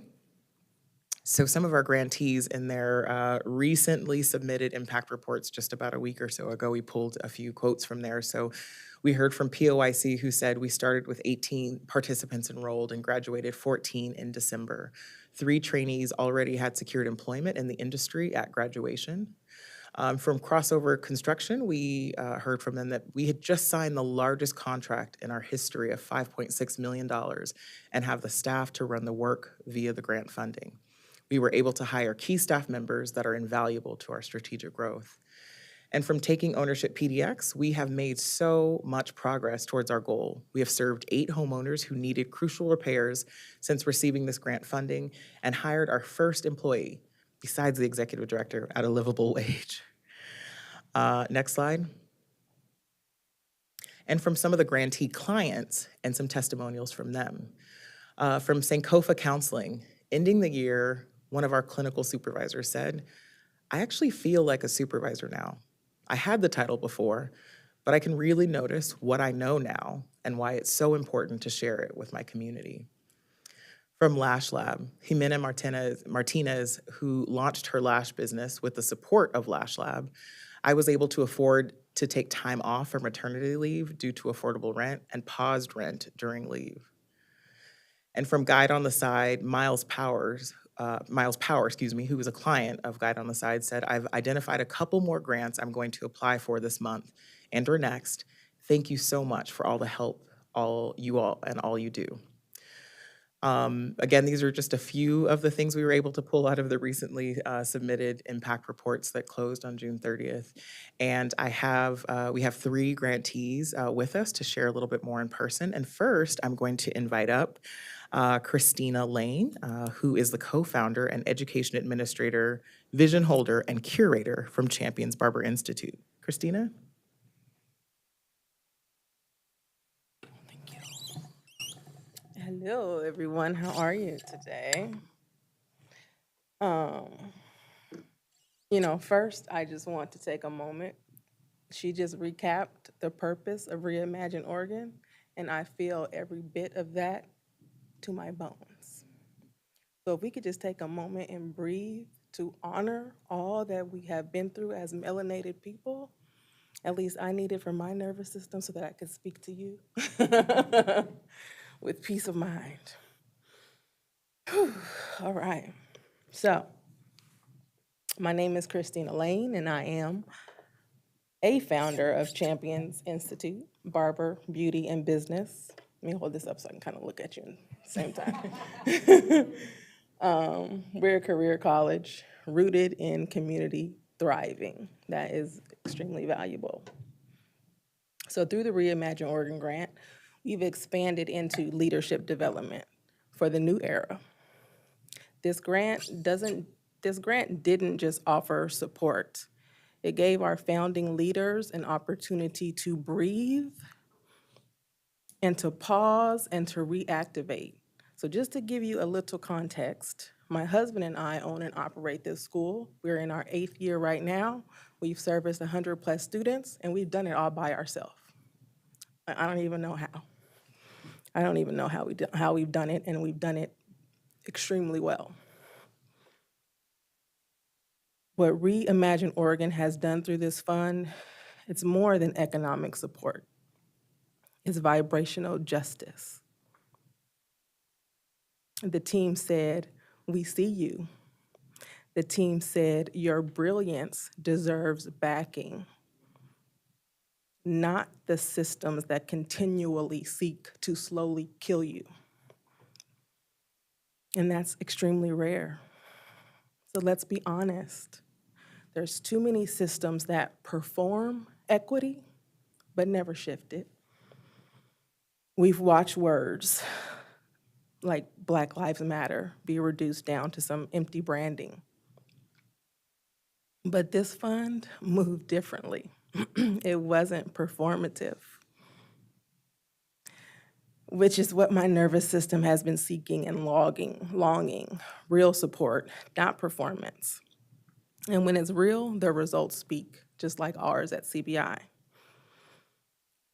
So some of our grantees in their recently submitted impact reports just about a week or so ago, we pulled a few quotes from there. So we heard from POIC who said, we started with 18 participants enrolled and graduated 14 in December. 3 trainees already had secured employment in the industry at graduation. From Crossover Construction, we heard from them that we had just signed the largest contract in our history of $5.6 million and have the staff to run the work via the grant funding. We were able to hire key staff members that are invaluable to our strategic growth. And from Taking Ownership PDX, we have made so much progress towards our goal. We have served 8 homeowners who needed crucial repairs since receiving this grant funding and hired our first employee, besides the executive director, at a livable wage. Next slide. And from some of the grantee clients and some testimonials from them. From Sankofa Counseling, ending the year, one of our clinical supervisors said, I actually feel like a supervisor now. I had the title before, but I can really notice what I know now and why it's so important to share it with my community. From Lash Lab, Jimena Martinez, who launched her lash business with the support of Lash Lab, I was able to afford to take time off from maternity leave due to affordable rent and paused rent during leave. And from Guide on the Side, Miles Power, who was a client of Guide on the Side, said, I've identified a couple more grants I'm going to apply for this month and or next. Thank you so much for all the help, all you do. Again, these are just a few of the things we were able to pull out of the recently submitted impact reports that closed on June 30th. And we have 3 grantees with us to share a little bit more in person. And first, I'm going to invite up Christina Lane, who is the co-founder and education administrator, vision holder, and curator from Champions Barber Institute. Christina? Hello, everyone. How are you today? First, I just want to take a moment. She just recapped the purpose of Reimagine Oregon, and I feel every bit of that to my bones. So if we could just take a moment and breathe to honor all that we have been through as melanated people, at least I need it for my nervous system so that I could speak to you. With peace of mind. Whew. All right. So, my name is Christina Lane, and I am a founder of Champions Institute, Barber, Beauty, and Business. Let me hold this up so I can kind of look at you at the same time. We're a career college rooted in community thriving. That is extremely valuable. So, through the Reimagine Oregon grant, we've expanded into leadership development for the new era. This grant didn't just offer support. It gave our founding leaders an opportunity to breathe and to pause and to reactivate. So just to give you a little context, my husband and I own and operate this school. We're in our 8th year right now. We've serviced 100+ students, and we've done it all by ourselves. I don't even know how. I don't even know how we've done it, and we've done it extremely well. What Reimagine Oregon has done through this fund, it's more than economic support. It's vibrational justice. The team said, we see you. The team said, your brilliance deserves backing. not the systems that continually seek to slowly kill you. And that's extremely rare. So let's be honest. There's too many systems that perform equity, but never shift it. We've watched words like Black Lives Matter be reduced down to some empty branding. But this fund moved differently. It wasn't performative, which is what my nervous system has been seeking and longing, real support, not performance. And when it's real, the results speak, just like ours at CBI.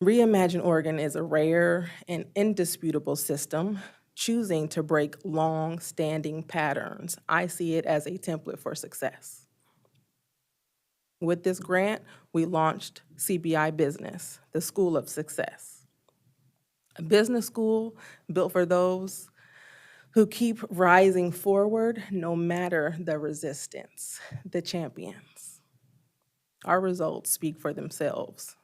Reimagine Oregon is a rare and indisputable system choosing to break long-standing patterns. I see it as a template for success. With this grant, we launched CBI Business, the School of Success. A business school built for those who keep rising forward no matter the resistance, the champions. Our results speak for themselves.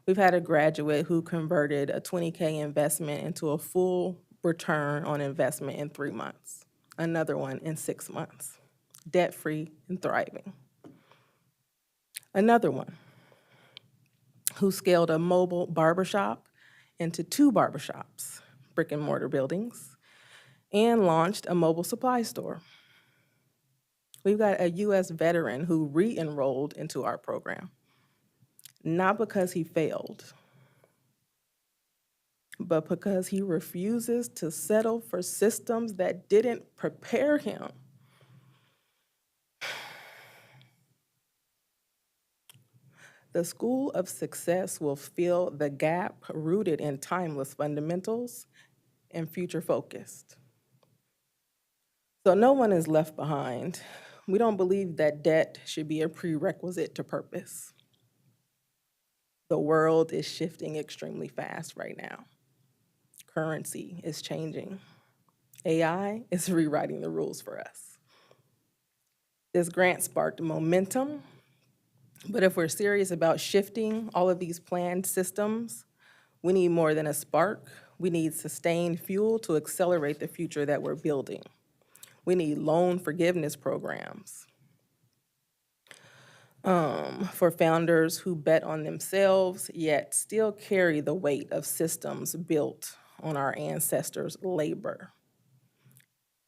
We've had a graduate who converted a $20K investment into a full return on investment in 3 months, another one in 6 months, debt-free and thriving. Another one who scaled a mobile barbershop into 2 barbershops, brick and mortar buildings, and launched a mobile supply store. We've got a US veteran who re-enrolled into our program, not because he failed, but because he refuses to settle for systems that didn't prepare him. The School of Success will fill the gap rooted in timeless fundamentals and future-focused. So no one is left behind. We don't believe that debt should be a prerequisite to purpose. The world is shifting extremely fast right now. Currency is changing. AI is rewriting the rules for us. This grant sparked momentum, but if we're serious about shifting all of these planned systems, we need more than a spark. We need sustained fuel to accelerate the future that we're building. We need loan forgiveness programs for founders who bet on themselves, yet still carry the weight of systems built on our ancestors' labor.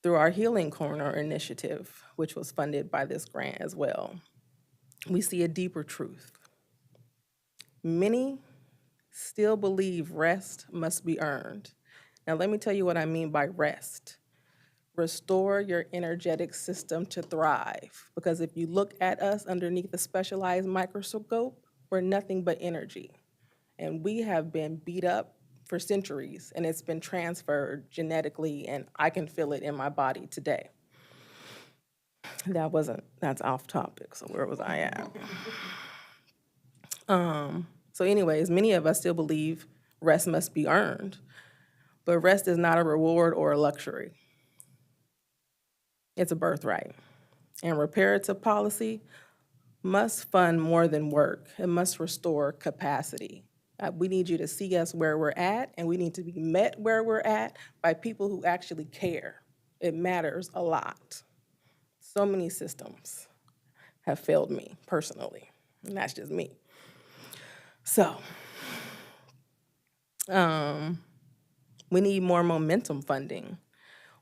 Through our Healing Corner initiative, which was funded by this grant as well, we see a deeper truth. Many still believe rest must be earned. Now, let me tell you what I mean by rest. Restore your energetic system to thrive, because if you look at us underneath a specialized microscope, we're nothing but energy. And we have been beat up for centuries, and it's been transferred genetically, and I can feel it in my body today. That's off topic, so where was I at? So anyways, many of us still believe rest must be earned, but rest is not a reward or a luxury. It's a birthright. And reparative policy must fund more than work. It must restore capacity. We need you to see us where we're at, and we need to be met where we're at by people who actually care. It matters a lot. So many systems have failed me personally, and that's just me. So, we need more momentum funding.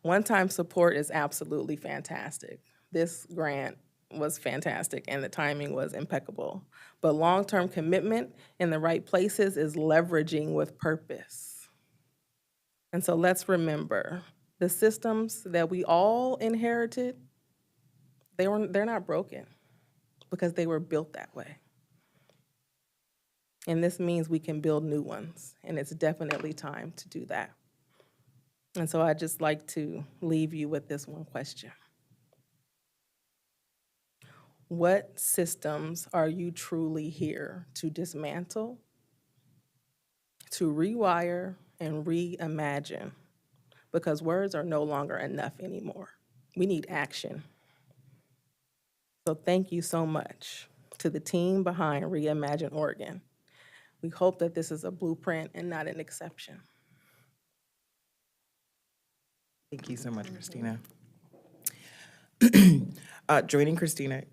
One-time support is absolutely fantastic. This grant was fantastic and the timing was impeccable. But long-term commitment in the right places is leveraging with purpose. And so let's remember, the systems that we all inherited, they're not broken because they were built that way. And this means we can build new ones, and it's definitely time to do that. And so I'd just like to leave you with this one question. What systems are you truly here to dismantle, to rewire, and reimagine? Because words are no longer enough anymore. We need action. So thank you so much to the team behind Reimagine Oregon. We hope that this is a blueprint and not an exception. Thank you so much, Christina. Joining Christina.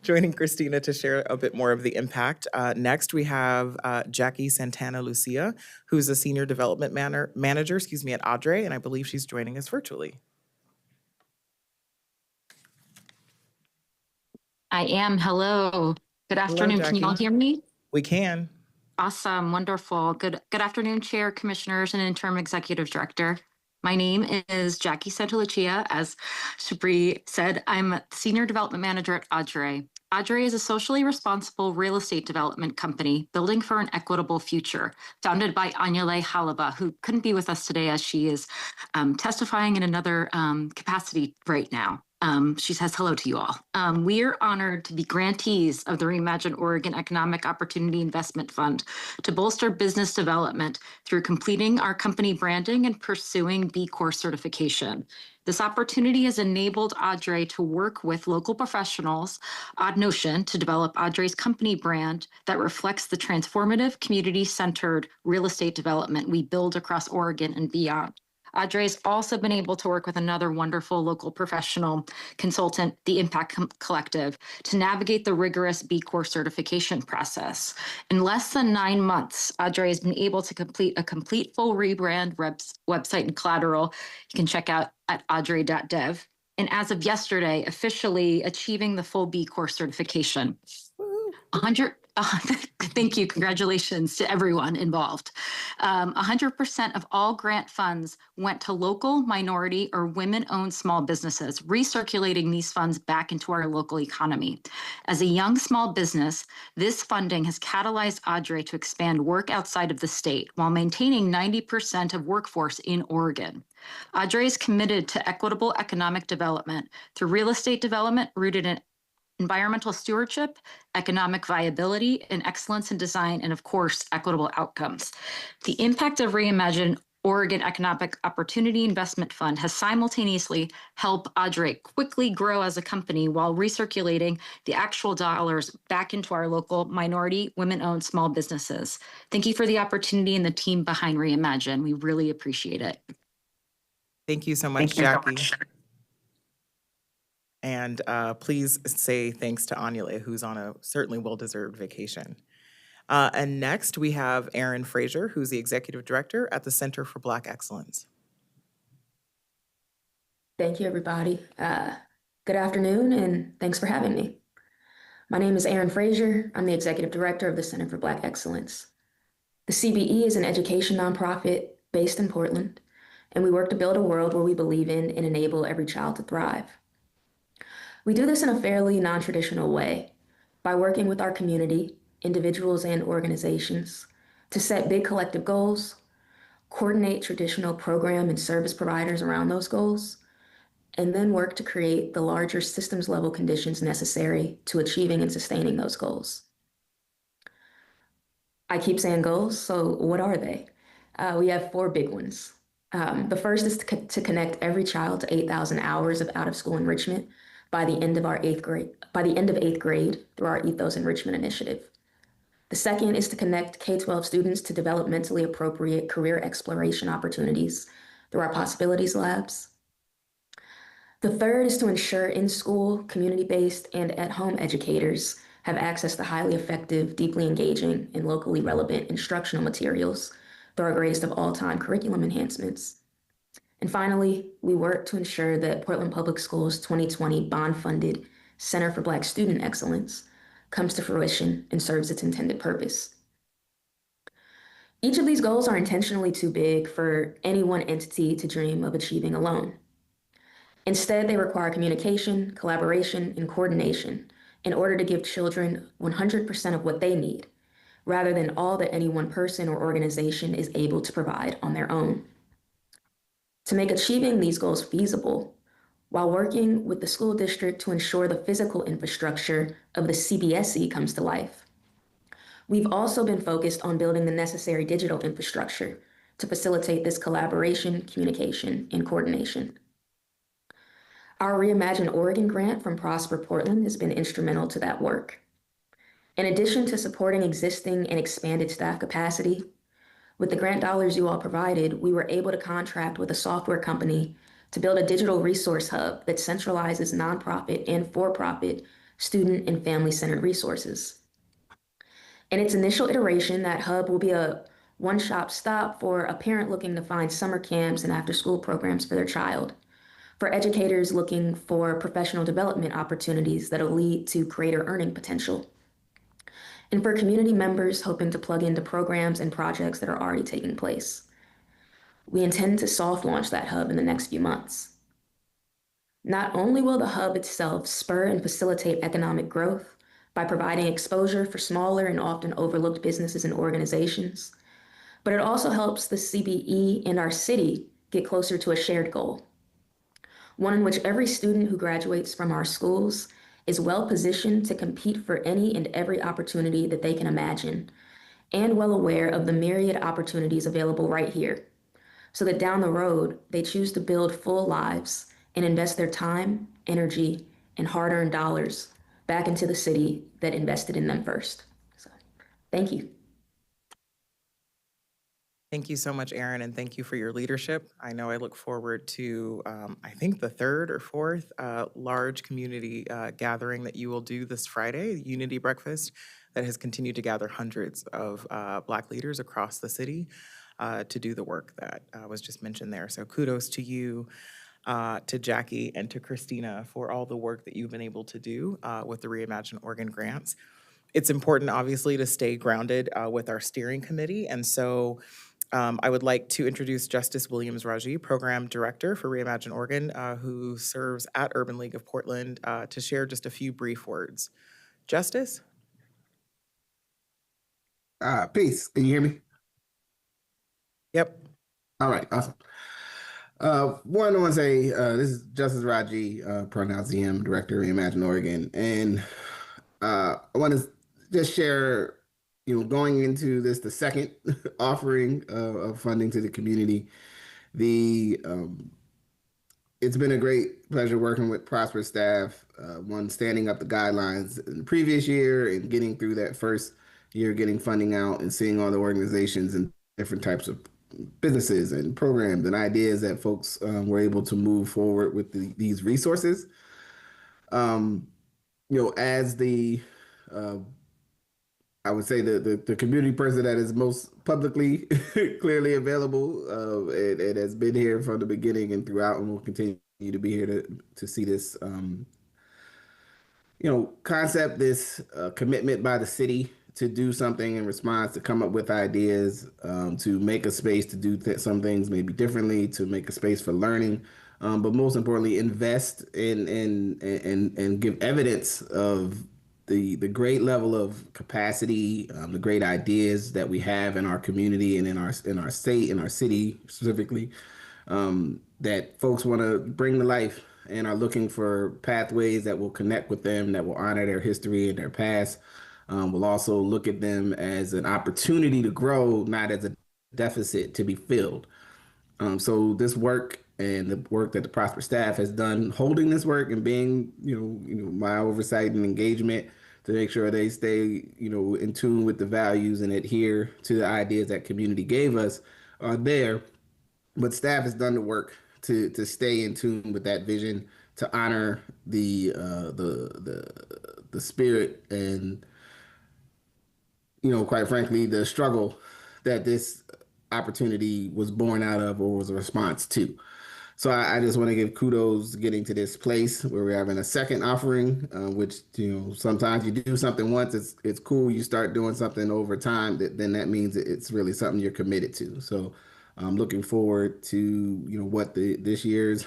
Joining Christina to share a bit more of the impact. Next, we have Jackie Santana Lucia, who's a Senior Development Manager, at ADRE, and I believe she's joining us virtually. I am. Hello. Good afternoon. Can you all Jackie. hear me? We can. Awesome. Wonderful. Good afternoon, Chair, Commissioners, and Interim Executive Director. My name is Jackie Santalucia. As Shabri said, I'm Senior Development Manager at ADRE. ADRE is a socially responsible real estate development company building for an equitable future, founded by Anyale Halaba, who couldn't be with us today as she is testifying in another capacity right now. She says hello to you all. We are honored to be grantees of the Reimagine Oregon Economic Opportunity Investment Fund to bolster business development through completing our company branding and pursuing B Corp certification. This opportunity has enabled ADRE to work with local professionals, Odd Notion, to develop ADRE's company brand that reflects the transformative, community-centered real estate development we build across Oregon and beyond. ADRE has also been able to work with another wonderful local professional consultant, the Impact Collective, to navigate the rigorous B Corp certification process. In less than 9 months, ADRE has been able to complete a complete full rebrand website and collateral you can check out at adre.dev. And as of yesterday, officially achieving the full B Corp certification. 100. Thank you. Congratulations to everyone involved. 100% of all grant funds went to local, minority, or women-owned small businesses, recirculating these funds back into our local economy. As a young small business, this funding has catalyzed ADRE to expand work outside of the state while maintaining 90% of workforce in Oregon. ADRE is committed to equitable economic development through real estate development rooted in environmental stewardship, economic viability, and excellence in design, and of course, equitable outcomes. The impact of Reimagine Oregon Economic Opportunity Investment Fund has simultaneously helped ADRE quickly grow as a company while recirculating the actual dollars back into our local minority, women-owned small businesses. Thank you for the opportunity and the team behind Reimagine. We really appreciate it. Thank you so much, Jackie. And please say thanks to Anyale, who's on a certainly well-deserved vacation. And next, we have Erin Frazier, who's the Executive Director at the Center for Black Excellence. Thank you, everybody. Good afternoon, and thanks for having me. My name is Erin Frazier. I'm the Executive Director of the Center for Black Excellence. The CBE is an education nonprofit based in Portland, and we work to build a world where we believe in and enable every child to thrive. We do this in a fairly non-traditional way by working with our community, individuals and organizations, to set big collective goals, coordinate traditional program and service providers around those goals, and then work to create the larger systems level conditions necessary to achieving and sustaining those goals. I keep saying goals, so what are they? We have 4 big ones. The first is to connect every child to 8,000 hours of out-of-school enrichment by the end of 8th grade through our Ethos Enrichment Initiative. The second is to connect K-12 students to developmentally appropriate career exploration opportunities through our Possibilities Labs. The third is to ensure in-school, community-based, and at-home educators have access to highly effective, deeply engaging, and locally relevant instructional materials through our greatest of all-time curriculum enhancements. And finally, we work to ensure that Portland Public Schools' 2020 bond-funded Center for Black Student Excellence comes to fruition and serves its intended purpose. Each of these goals are intentionally too big for any one entity to dream of achieving alone. Instead, they require communication, collaboration, and coordination in order to give children 100% of what they need, rather than all that any one person or organization is able to provide on their own. To make achieving these goals feasible, while working with the school district to ensure the physical infrastructure of the CBSE comes to life, we've also been focused on building the necessary digital infrastructure to facilitate this collaboration, communication, and coordination. Our Reimagine Oregon grant from Prosper Portland has been instrumental to that work. In addition to supporting existing and expanded staff capacity, with the grant dollars you all provided, we were able to contract with a software company to build a digital resource hub that centralizes nonprofit and for-profit student and family-centered resources. In its initial iteration, that hub will be a one-stop stop for a parent looking to find summer camps and after-school programs for their child, for educators looking for professional development opportunities that'll lead to greater earning potential, and for community members hoping to plug into programs and projects that are already taking place. We intend to soft launch that hub in the next few months. Not only will the hub itself spur and facilitate economic growth by providing exposure for smaller and often overlooked businesses and organizations, but it also helps the CBE and our city get closer to a shared goal, one in which every student who graduates from our schools is well positioned to compete for any and every opportunity that they can imagine, and well aware of the myriad opportunities available right here, so that down the road, they choose to build full lives and invest their time, energy, and hard-earned dollars back into the city that invested in them first. So, thank you. Thank you so much, Erin, and thank you for your leadership. I know I look forward to, I think, the third or fourth large community gathering that you will do this Friday, the Unity Breakfast, that has continued to gather hundreds of Black leaders across the city to do the work that was just mentioned there. So kudos to you, to Jackie, and to Christina for all the work that you've been able to do with the Reimagine Oregon grants. It's important, obviously, to stay grounded with our steering committee, and so I would like to introduce Justice Williams-Raji, Program Director for Reimagine Oregon, who serves at Urban League of Portland, to share just a few brief words. Justice? Peace. Can you hear me? Yep. All right, awesome. One, I want to say this is Justice Raji, pronouns EM, Director of Reimagine Oregon, and I want to just share, going into this, the second offering of funding to the community, it's been a great pleasure working with Prosper staff, one, standing up the guidelines in the previous year and getting through that first year, getting funding out and seeing all the organizations and different types of businesses and programs and ideas that folks were able to move forward with these resources. As I would say the community person that is most publicly clearly available, it has been here from the beginning and throughout, and will continue to be here to see this, concept, this commitment by the city to do something in response, to come up with ideas, to make a space to do some things maybe differently, to make a space for learning, but most importantly, invest and give evidence of the great level of capacity, the great ideas that we have in our community and in our state, in our city specifically, that folks want to bring to life and are looking for pathways that will connect with them, that will honor their history and their past. We'll also look at them as an opportunity to grow, not as a deficit to be filled. So this work and the work that the Prosper staff has done, holding this work and being, my oversight and engagement to make sure they stay, in tune with the values and adhere to the ideas that community gave us are there. But staff has done the work to stay in tune with that vision, to honor the spirit and, quite frankly, the struggle that this opportunity was born out of or was a response to. So I just want to give kudos getting to this place where we're having a second offering, which, sometimes you do something once, it's cool. You start doing something over time, then that means it's really something you're committed to. So I'm looking forward to, what this year's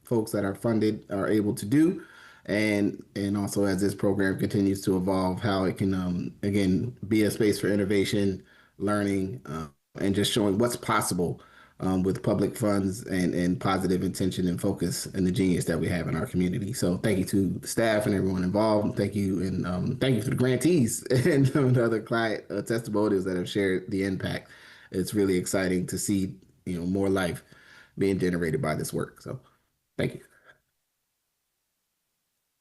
folks that are funded are able to do. And also as this program continues to evolve, how it can, again, be a space for innovation, learning, and just showing what's possible with public funds and positive intention and focus and the genius that we have in our community. So thank you to the staff and everyone involved. And thank you to the grantees and the other client testimonials that have shared the impact. It's really exciting to see, more life being generated by this work. So thank you.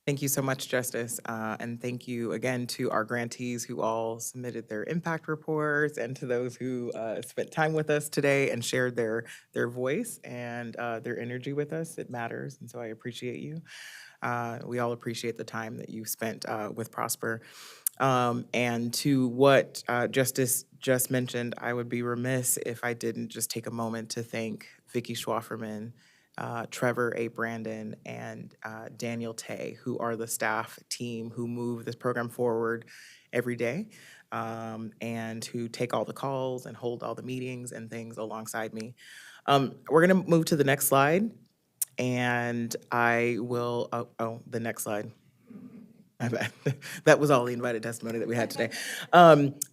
Thank you so much, Justice. And thank you again to our grantees who all submitted their impact reports, and to those who spent time with us today and shared their voice and their energy with us. It matters, and so I appreciate you. We all appreciate the time that you spent with Prosper. And to what Justice just mentioned, I would be remiss if I didn't just take a moment to thank Vicki Schwafferman, Trevor A. Brandon, and Daniel Tay, who are the staff team who move this program forward every day, and who take all the calls and hold all the meetings and things alongside me. We're gonna move to the next slide, and I will, the next slide. My bad. That was all the invited testimony that we had today.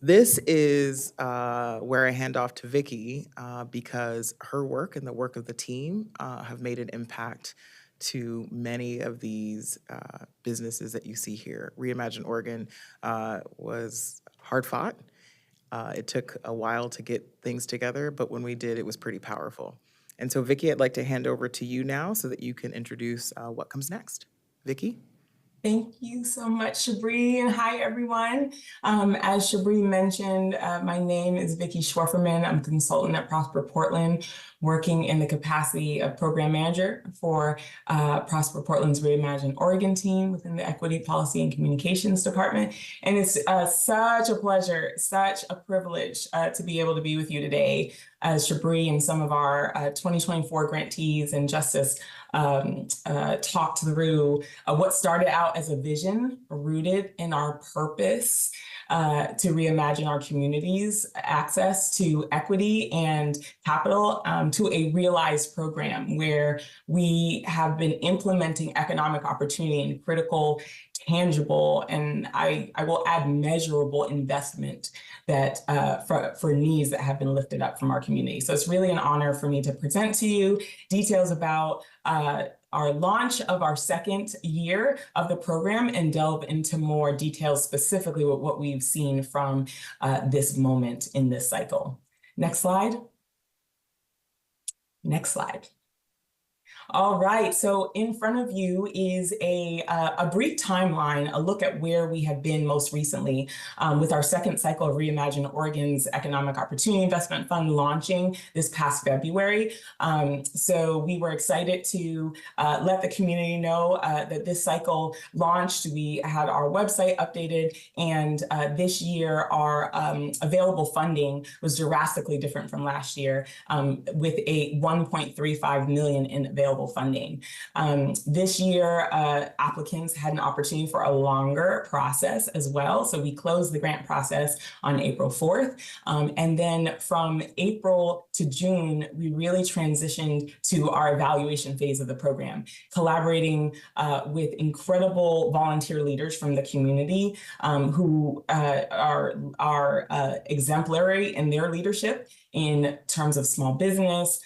This is where I hand off to Vicki because her work and the work of the team have made an impact to many of these businesses that you see here. Reimagine Oregon was hard fought. It took a while to get things together, but when we did, it was pretty powerful. And so Vicki, I'd like to hand over to you now so that you can introduce what comes next. Vicki? Thank you so much, Shabri, and hi, everyone. As Shabri mentioned, my name is Vicki Schwafferman. I'm a consultant at Prosper Portland, working in the capacity of program manager for Prosper Portland's Reimagine Oregon team within the Equity Policy and Communications Department. And it's such a pleasure, such a privilege to be able to be with you today as Shabri and some of our 2024 grantees and Justice talked through what started out as a vision rooted in our purpose to reimagine our communities' access to equity and capital to a realized program where we have been implementing economic opportunity and critical, tangible, and I will add measurable investment that for needs that have been lifted up from our community. So it's really an honor for me to present to you details about our launch of our second year of the program and delve into more details specifically with what we've seen from this moment in this cycle. Next slide. Next slide. All right, so in front of you is a brief timeline, a look at where we have been most recently with our second cycle of Reimagine Oregon's Economic Opportunity Investment Fund launching this past February. So we were excited to let the community know that this cycle launched. We had our website updated, and this year our available funding was drastically different from last year with a $1.35 million in available funding. This year, applicants had an opportunity for a longer process as well. So we closed the grant process on April 4th. And then from April to June, we really transitioned to our evaluation phase of the program, collaborating with incredible volunteer leaders from the community who are exemplary in their leadership in terms of small business,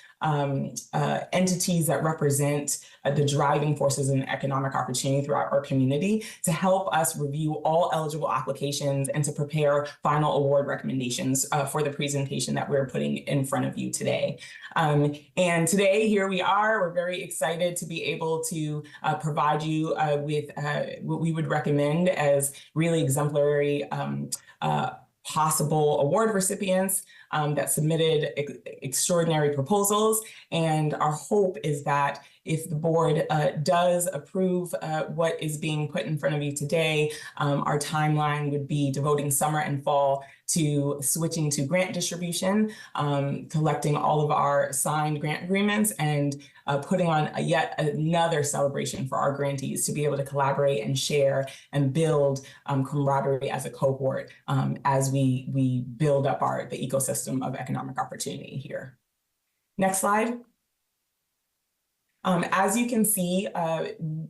entities that represent the driving forces in economic opportunity throughout our community to help us review all eligible applications and to prepare final award recommendations for the presentation that we're putting in front of you today. And today, here we are. We're very excited to be able to provide you with what we would recommend as really exemplary possible award recipients that submitted extraordinary proposals. And our hope is that if the board does approve what is being put in front of you today, our timeline would be devoting summer and fall to switching to grant distribution, collecting all of our signed grant agreements, and putting on yet another celebration for our grantees to be able to collaborate and share and build camaraderie as a cohort as we build up the ecosystem of economic opportunity here. Next slide. As you can see,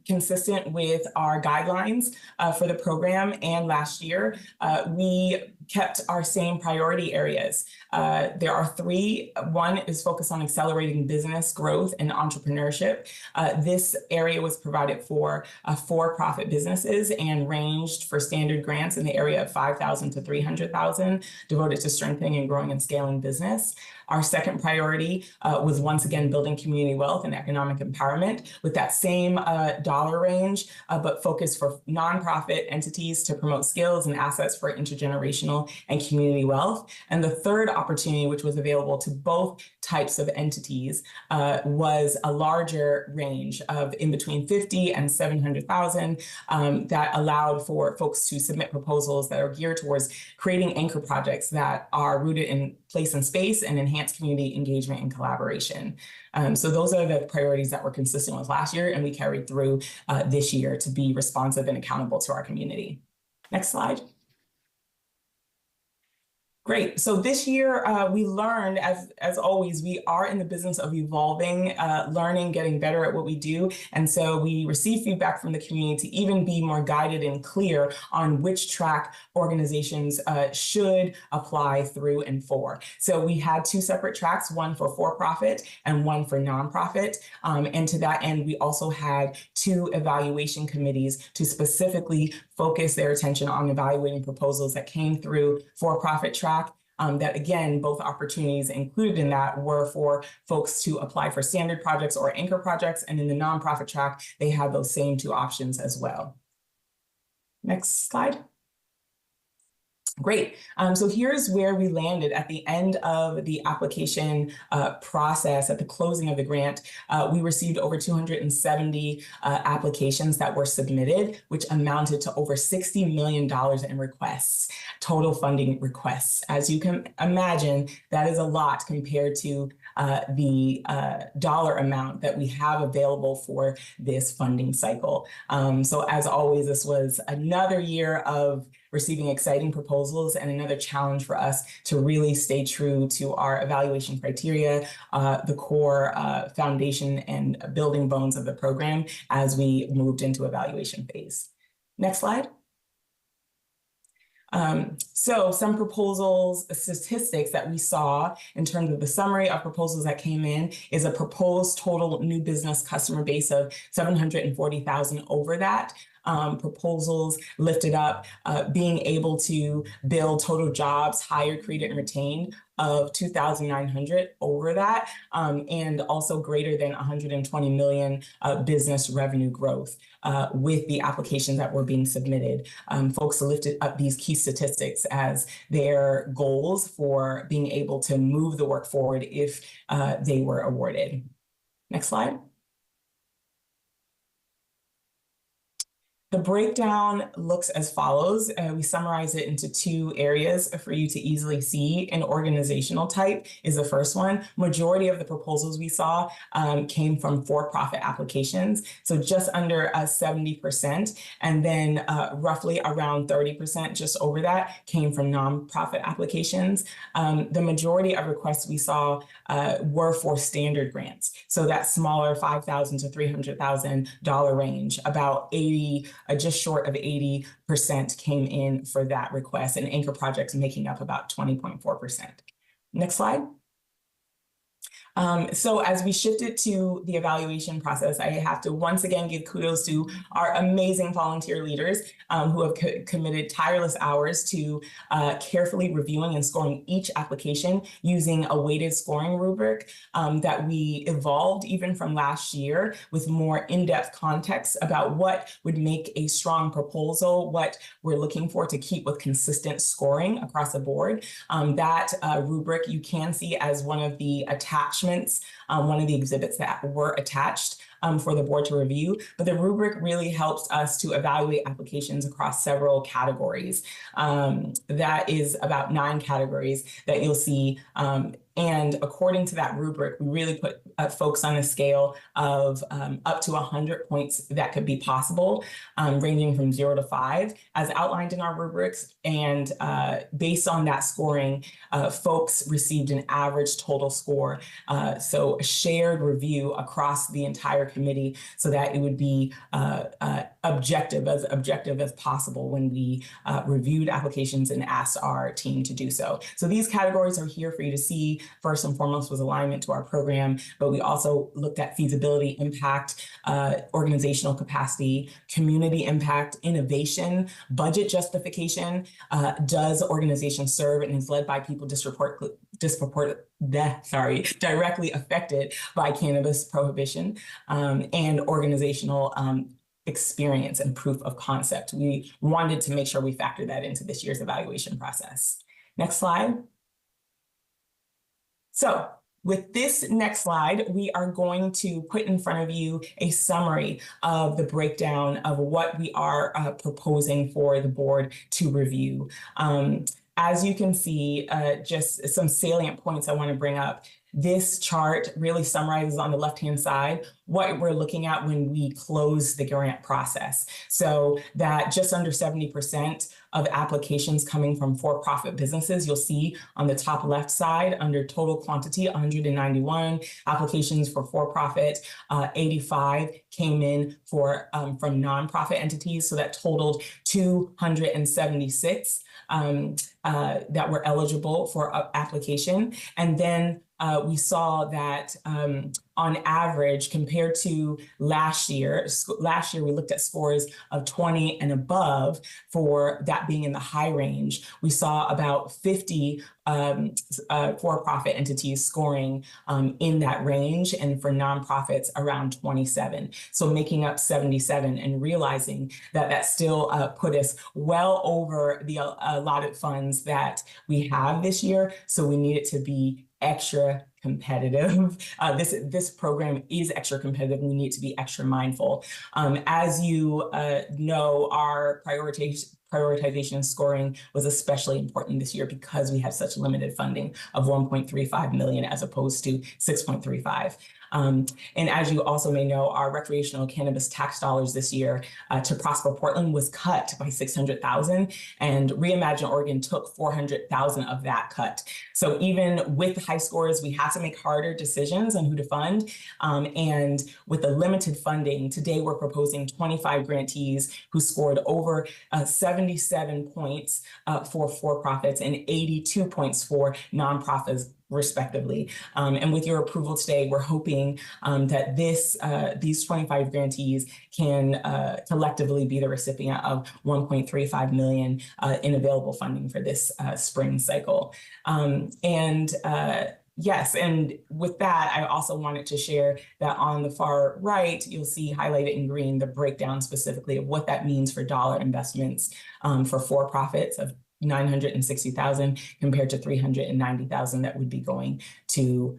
consistent with our guidelines for the program and last year, we kept our same priority areas. There are three. One is focused on accelerating business growth and entrepreneurship. This area was provided for for-profit businesses and ranged for standard grants in the area of $5,000 to $300,000, devoted to strengthening and growing and scaling business. Our second priority was once again building community wealth and economic empowerment with that same dollar range, but focused for nonprofit entities to promote skills and assets for intergenerational and community wealth. And the third opportunity, which was available to both types of entities, was a larger range of in between 50 and 700,000 that allowed for folks to submit proposals that are geared towards creating anchor projects that are rooted in place and space and enhance community engagement and collaboration. So those are the priorities that were consistent with last year, and we carried through this year to be responsive and accountable to our community. Next slide. Great. So this year, we learned, as always, we are in the business of evolving, learning, getting better at what we do. And so we received feedback from the community to even be more guided and clear on which track organizations should apply through and for. So we had two separate tracks, one for profit and one for nonprofit. And to that end, we also had two evaluation committees to specifically focus their attention on evaluating proposals that came through for-profit track. That again, both opportunities included in that were for folks to apply for standard projects or anchor projects. And in the nonprofit track, they had those same two options as well. Next slide. Great. So here's where we landed at the end of the application process. At the closing of the grant, we received over 270 applications that were submitted, which amounted to over $60 million in requests, total funding requests. As you can imagine, that is a lot compared to the dollar amount that we have available for this funding cycle. So as always, this was another year of receiving exciting proposals and another challenge for us to really stay true to our evaluation criteria, the core foundation and building bones of the program as we moved into evaluation phase. Next slide. So some proposals, statistics that we saw in terms of the summary of proposals that came in is a proposed total new business customer base of 740,000 over that. Proposals lifted up, being able to build total jobs hired, created, and retained of 2,900 over that, and also greater than 120 million business revenue growth with the applications that were being submitted. Folks lifted up these key statistics as their goals for being able to move the work forward if they were awarded. Next slide. The breakdown looks as follows. We summarize it into two areas for you to easily see. An organizational type is the first one. Majority of the proposals we saw came from for-profit applications, so just under 70%. And then roughly around 30%, just over that, came from nonprofit applications. The majority of requests we saw were for standard grants. So that smaller $5,000 to $300,000 range, about 80, just short of 80% came in for that request, and anchor projects making up about 20.4%. Next slide. So as we shifted to the evaluation process, I have to once again give kudos to our amazing volunteer leaders who have committed tireless hours to carefully reviewing and scoring each application using a weighted scoring rubric that we evolved even from last year with more in-depth context about what would make a strong proposal, what we're looking for to keep with consistent scoring across the board. That rubric you can see as one of the attachments, one of the exhibits that were attached for the board to review. But the rubric really helps us to evaluate applications across several categories. That is about 9 categories that you'll see. And according to that rubric, we really put folks on a scale of up to 100 points that could be possible, ranging from 0 to 5, as outlined in our rubrics. And based on that scoring, folks received an average total score. So a shared review across the entire committee so that it would be objective as possible when we reviewed applications and asked our team to do so. So these categories are here for you to see. First and foremost was alignment to our program, but we also looked at feasibility, impact, organizational capacity, community impact, innovation, budget justification. Does organization serve and is led by people directly affected by cannabis prohibition, and organizational experience and proof of concept. We wanted to make sure we factor that into this year's evaluation process. Next slide. So with this next slide, we are going to put in front of you a summary of the breakdown of what we are proposing for the board to review. As you can see, just some salient points I want to bring up. This chart really summarizes on the left-hand side what we're looking at when we close the grant process. So that just under 70% of applications coming from for-profit businesses, you'll see on the top left side under total quantity, 191 applications for-profit, 85 came in from nonprofit entities. So that totaled 276 that were eligible for application. And then we saw that on average, compared to last year we looked at scores of 20 and above for that being in the high range. We saw about 50 for-profit entities scoring in that range, and for nonprofits around 27. So making up 77, and realizing that that still put us well over the allotted funds that we have this year. So we need it to be extra competitive. This program is extra competitive. We need to be extra mindful. As you know, our prioritization and scoring was especially important this year because we have such limited funding of 1.35 million as opposed to 6.35. And as you also may know, our recreational cannabis tax dollars this year to Prosper Portland was cut by $600,000, and Reimagine Oregon took $400,000 of that cut. So even with high scores, we had to make harder decisions on who to fund. And with the limited funding, today we're proposing 25 grantees who scored over 77 points for-profits and 82 points for nonprofits, respectively. And with your approval today, we're hoping that these 25 grantees can collectively be the recipient of 1.35 million in available funding for this spring cycle. Yes, and with that, I also wanted to share that on the far right, you'll see highlighted in green the breakdown specifically of what that means for dollar investments for for-profits of $960,000 compared to $390,000 that would be going to,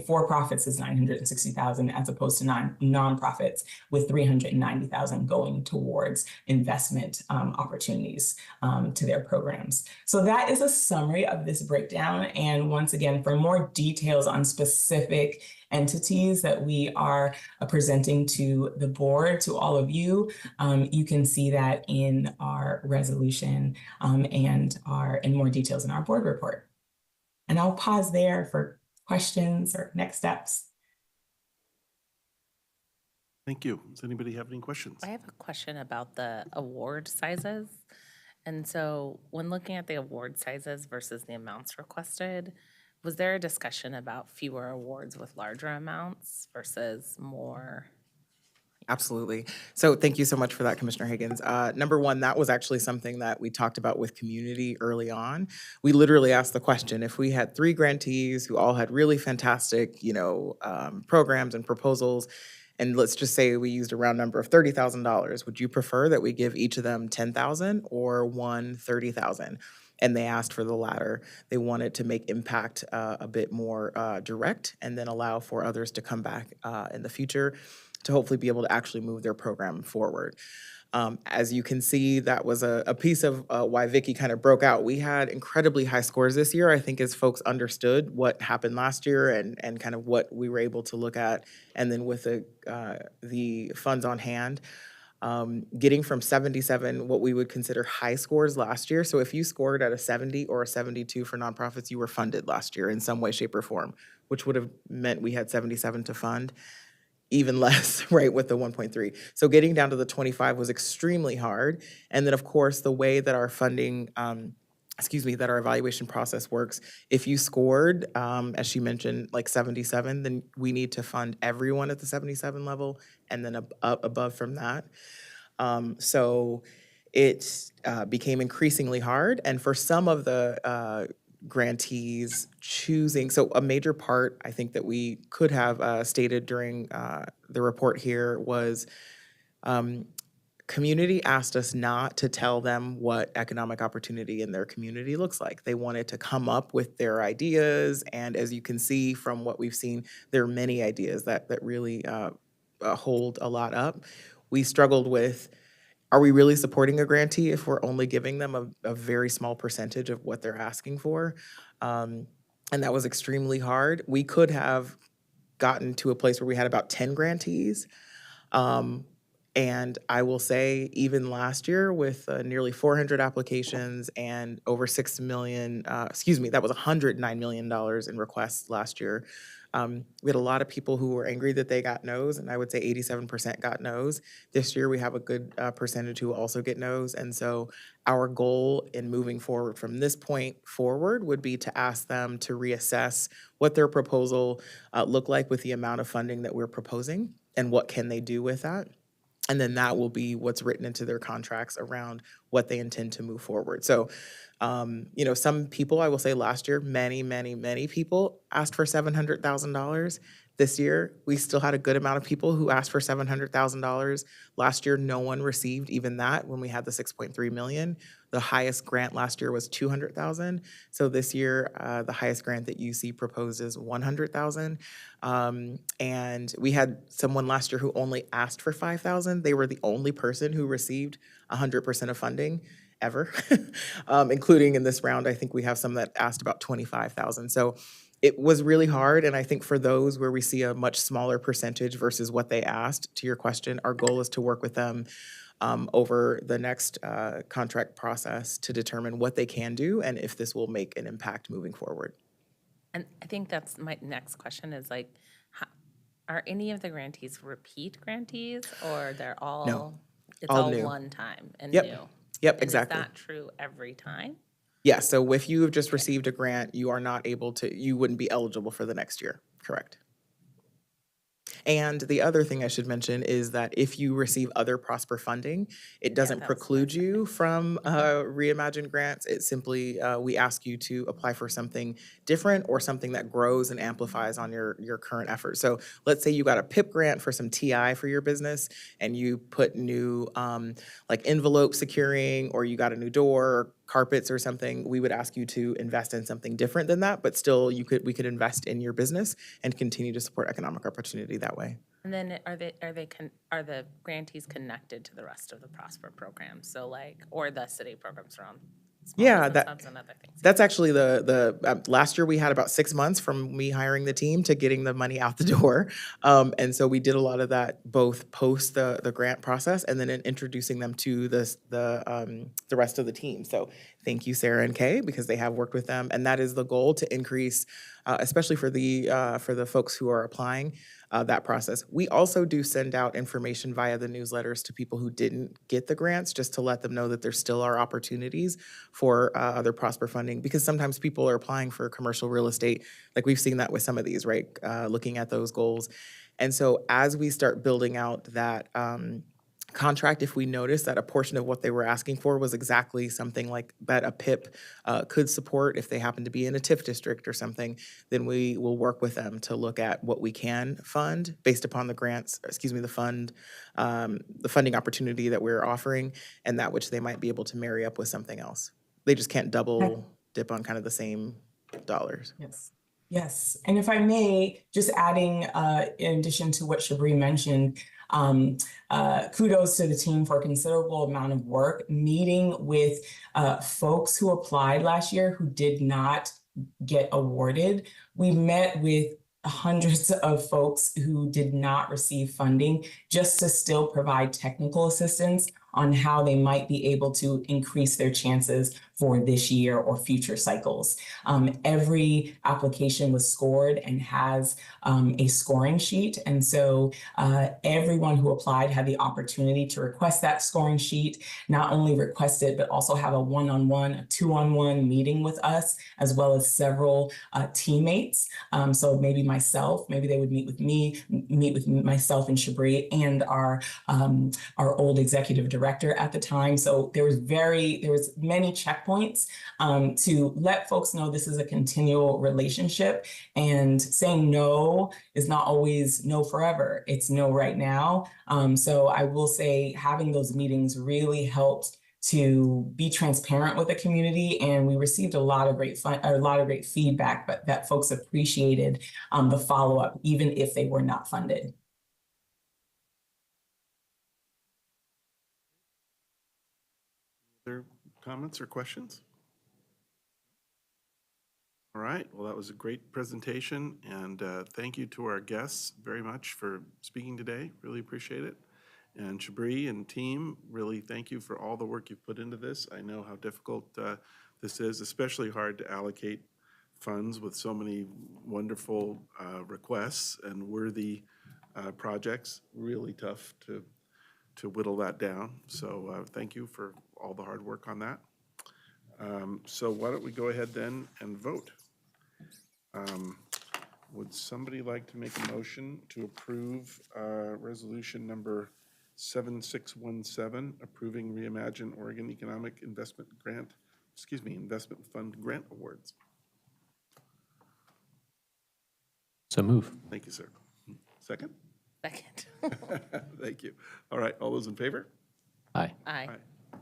for-profits is $960,000 as opposed to nonprofits with $390,000 going towards investment opportunities to their programs. So that is a summary of this breakdown. And once again, for more details on specific entities that we are presenting to the board, to all of you, you can see that in our resolution and in more details in our board report. And I'll pause there for questions or next steps. Thank you. Does anybody have any questions? I have a question about the award sizes. And so when looking at the award sizes versus the amounts requested, was there a discussion about fewer awards with larger amounts versus more? Absolutely. So thank you so much for that, Commissioner Higgins. Number one, that was actually something that we talked about with community early on. We literally asked the question, if we had 3 grantees who all had really fantastic, programs and proposals, and let's just say we used a round number of $30,000, would you prefer that we give each of them $10,000 or one $30,000? And they asked for the latter. They wanted to make impact a bit more direct, and then allow for others to come back in the future to hopefully be able to actually move their program forward. As you can see, that was a piece of why Vicki kind of broke out. We had incredibly high scores this year, I think, as folks understood what happened last year and kind of what we were able to look at. And then with the funds on hand, getting from 77, what we would consider high scores last year. So if you scored at a 70 or a 72 for nonprofits, you were funded last year in some way, shape, or form, which would have meant we had 77 to fund. even less, right, with the 1.3. So getting down to the 25 was extremely hard. And then, of course, the way that our funding, that our evaluation process works, if you scored, as she mentioned, like 77, then we need to fund everyone at the 77 level and then above from that. So it became increasingly hard. And for some of the grantees choosing, so a major part I think that we could have stated during the report here was community asked us not to tell them what economic opportunity in their community looks like. They wanted to come up with their ideas. And as you can see from what we've seen, there are many ideas that really hold a lot up. We struggled with, are we really supporting a grantee if we're only giving them a very small percentage of what they're asking for? And that was extremely hard. We could have gotten to a place where we had about 10 grantees. And I will say, even last year with nearly 400 applications and over $6 million, that was $109 million in requests last year. We had a lot of people who were angry that they got no's, and I would say 87% got no's. This year we have a good percentage who also get no's. And so our goal in moving forward from this point forward would be to ask them to reassess what their proposal looked like with the amount of funding that we're proposing and what can they do with that. And then that will be what's written into their contracts around what they intend to move forward. So, some people, I will say last year, many people asked for $700,000. This year, we still had a good amount of people who asked for $700,000. Last year, no one received even that when we had the $6.3 million. The highest grant last year was $200,000. So this year, the highest grant that UC proposed is $100,000. And we had someone last year who only asked for $5,000. They were the only person who received 100% of funding ever, including in this round. I think we have some that asked about $25,000. So it was really hard. And I think for those where we see a much smaller percentage versus what they asked, to your question, our goal is to work with them over the next contract process to determine what they can do and if this will make an impact moving forward. And I think that's my next question is like, are any of the grantees repeat grantees, or they're all, No, it's all all new. one time and Yep. new? Yep, And exactly. Is that true every time? Yeah, so if you have just received a grant, you are not able to, you wouldn't be eligible for the next year, correct? And the other thing I should mention is that if you receive other Prosper funding, it doesn't preclude you from Reimagine grants. It simply, we ask you to apply for something different or something that grows and amplifies on your current effort. So let's say you got a PIP grant for some TI for your business and you put new like envelope securing, or you got a new door or carpets or something. We would ask you to invest in something different than that, but still we could invest in your business and continue to support economic opportunity that way. And then are the grantees connected to the rest of the Prosper program? So like, or the city programs around small Yeah, business hubs and other things? that's actually the last year we had about 6 months from me hiring the team to getting the money out the door. And so we did a lot of that both post the grant process and then in introducing them to the rest of the team. So thank you, Sarah and Kay, because they have worked with them. And that is the goal, to increase, especially for the folks who are applying, that process. We also do send out information via the newsletters to people who didn't get the grants, just to let them know that there still are opportunities for other Prosper funding, because sometimes people are applying for commercial real estate. Like we've seen that with some of these, right? Looking at those goals. And so as we start building out that contract, if we notice that a portion of what they were asking for was exactly something like that a PIP could support, if they happen to be in a TIF district or something, then we will work with them to look at what we can fund based upon the funding opportunity that we're offering, and that which they might be able to marry up with something else. They just can't double dip on kind of the same dollars. Yes. Yes. And if I may, just adding, in addition to what Shabri mentioned, kudos to the team for a considerable amount of work meeting with folks who applied last year who did not get awarded. We met with hundreds of folks who did not receive funding, just to still provide technical assistance on how they might be able to increase their chances for this year or future cycles. Every application was scored and has a scoring sheet. And so everyone who applied had the opportunity to request that scoring sheet, not only request it, but also have a one-on-one, a two-on-one meeting with us, as well as several teammates. So maybe myself, maybe they would meet with me, meet with myself and Shabri and our old executive director at the time. So there was many checkpoints to let folks know this is a continual relationship, and saying no is not always no forever. It's no right now. So I will say having those meetings really helped to be transparent with the community, and we received a lot of great feedback, but that folks appreciated the follow-up, even if they were not funded. Other comments or questions? All right, well, that was a great presentation, and thank you to our guests very much for speaking today. Really appreciate it. And Shabri and team, really thank you for all the work you've put into this. I know how difficult this is, especially hard to allocate funds with so many wonderful requests and worthy projects. Really tough to whittle that down. So thank you for all the hard work on that. So why don't we go ahead then and vote? Would somebody like to make a motion to approve resolution number 7617, approving Reimagine Oregon Economic Investment Fund grant awards? So move. Thank you, sir. Second? Second. Thank you. All right, all those in favor? Aye. Aye.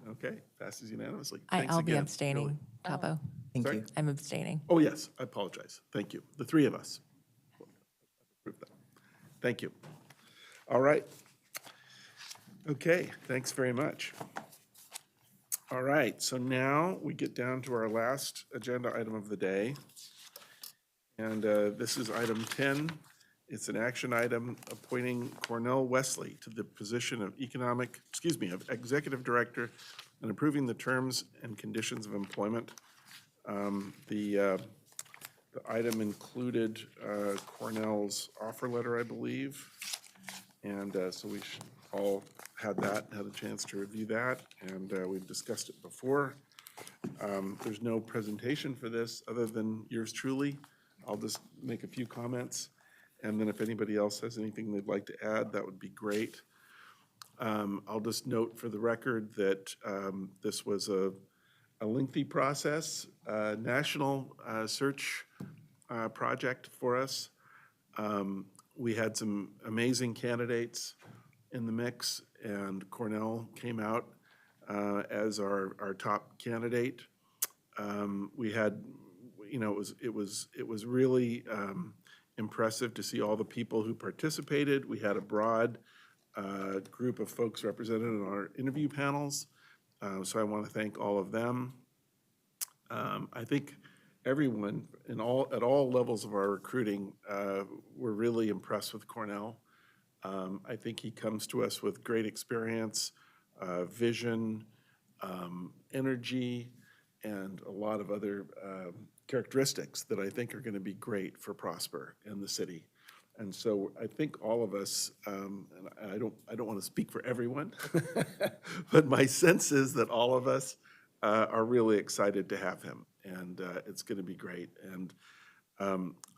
Okay, passes unanimously. I'll Thanks be again, abstaining, really. Capo. Thank Sorry? you. I'm abstaining. Oh, yes, I apologize. Thank you. The three of us. Thank you. All right. Okay, thanks very much. All right, so now we get down to our last agenda item of the day. And this is item 10. It's an action item appointing Cornell Wesley to the position of Executive Director and approving the terms and conditions of employment. The item included Cornell's offer letter, I believe. And so we all had a chance to review that, and we've discussed it before. There's no presentation for this other than yours truly. I'll just make a few comments, and then if anybody else has anything they'd like to add, that would be great. I'll just note for the record that this was a lengthy process, national search project for us. We had some amazing candidates in the mix, and Cornell came out as our top candidate. We had, it was really impressive to see all the people who participated. We had a broad group of folks represented in our interview panels, so I want to thank all of them. I think everyone at all levels of our recruiting were really impressed with Cornell. I think he comes to us with great experience, vision, energy, and a lot of other characteristics that I think are going to be great for Prosper in the city. And so I think all of us, and I don't want to speak for everyone, but my sense is that all of us are really excited to have him, and it's going to be great. And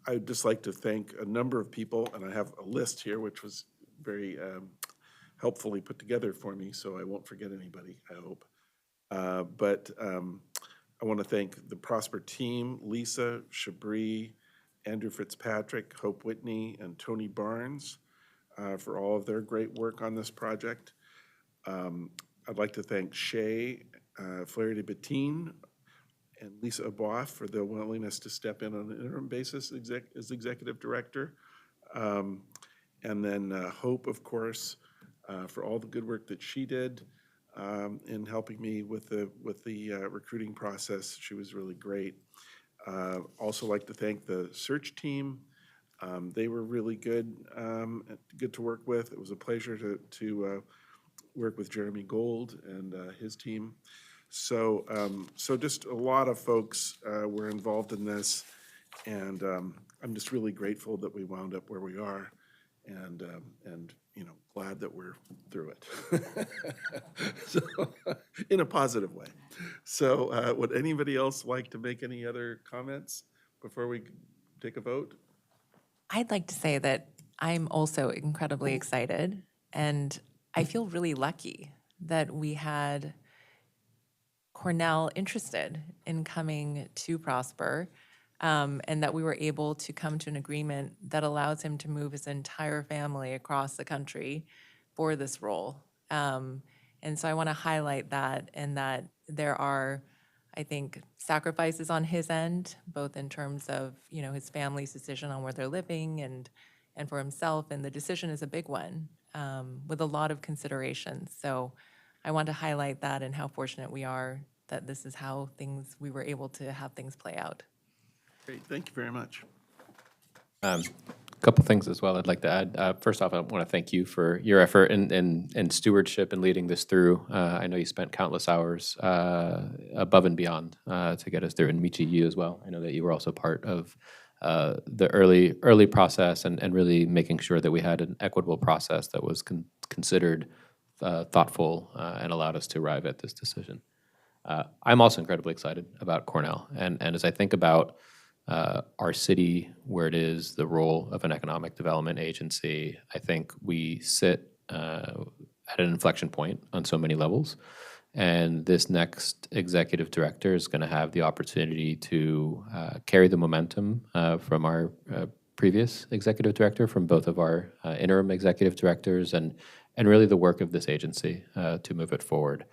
I'd just like to thank a number of people, and I have a list here, which was very helpfully put together for me, so I won't forget anybody, I hope. But I want to thank the Prosper team, Lisa, Shabri, Andrew Fitzpatrick, Hope Whitney, and Tony Barnes for all of their great work on this project. I'd like to thank Shay Flaherty Bettine and Lisa Aboif for their willingness to step in on an interim basis as executive director. And then Hope, of course, for all the good work that she did in helping me with the recruiting process. She was really great. Also like to thank the search team. They were really good to work with. It was a pleasure to work with Jeremy Gold and his team. So, so just a lot of folks were involved in this, and I'm just really grateful that we wound up where we are, and glad that we're through it. So, in a positive way. So, would anybody else like to make any other comments before we take a vote? I'd like to say that I'm also incredibly excited, and I feel really lucky that we had Cornell interested in coming to Prosper, and that we were able to come to an agreement that allows him to move his entire family across the country for this role. And so I want to highlight that, and that there are, I think, sacrifices on his end, both in terms of, his family's decision on where they're living and for himself. And the decision is a big one, with a lot of considerations. So I want to highlight that and how fortunate we are that this is how we were able to have things play out. Great, thank you very much. A couple things as well I'd like to add. First off, I want to thank you for your effort and stewardship in leading this through. I know you spent countless hours above and beyond to get us through, and Michi, you as well. I know that you were also part of the early process and really making sure that we had an equitable process that was considered thoughtful and allowed us to arrive at this decision. I'm also incredibly excited about Cornell, and as I think about our city, where it is the role of an economic development agency, I think we sit at an inflection point on so many levels. And this next executive director is going to have the opportunity to carry the momentum from our previous executive director, from both of our interim executive directors, and really the work of this agency to move it forward.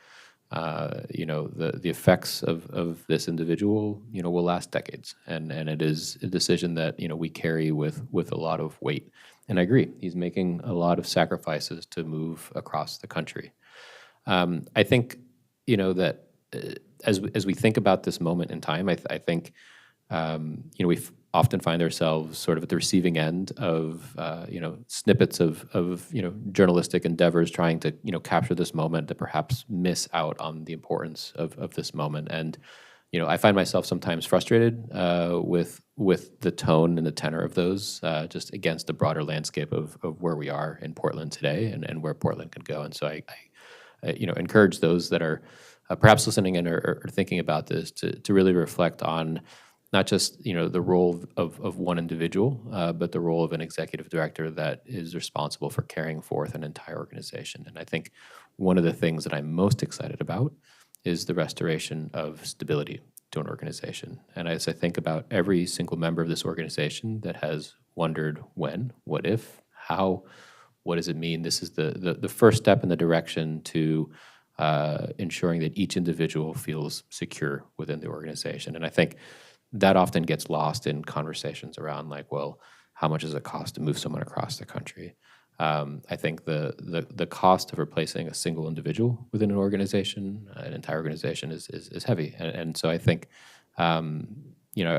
The effects of this individual, will last decades, and it is a decision that we carry with a lot of weight. And I agree, he's making a lot of sacrifices to move across the country. I think that as we think about this moment in time, I think we often find ourselves sort of at the receiving end of snippets of journalistic endeavors trying to capture this moment that perhaps miss out on the importance of this moment. And I find myself sometimes frustrated with the tone and the tenor of those, just against the broader landscape of where we are in Portland today and where Portland can go. And so I encourage those that are perhaps listening in or thinking about this to really reflect on not just the role of one individual, but the role of an executive director that is responsible for carrying forth an entire organization. And I think one of the things that I'm most excited about is the restoration of stability to an organization. And as I think about every single member of this organization that has wondered when, what if, how, what does it mean? This is the first step in the direction to ensuring that each individual feels secure within the organization. And I think that often gets lost in conversations around like, well, how much does it cost to move someone across the country? I think the cost of replacing a single individual within an organization, an entire organization, is heavy. And so I think, I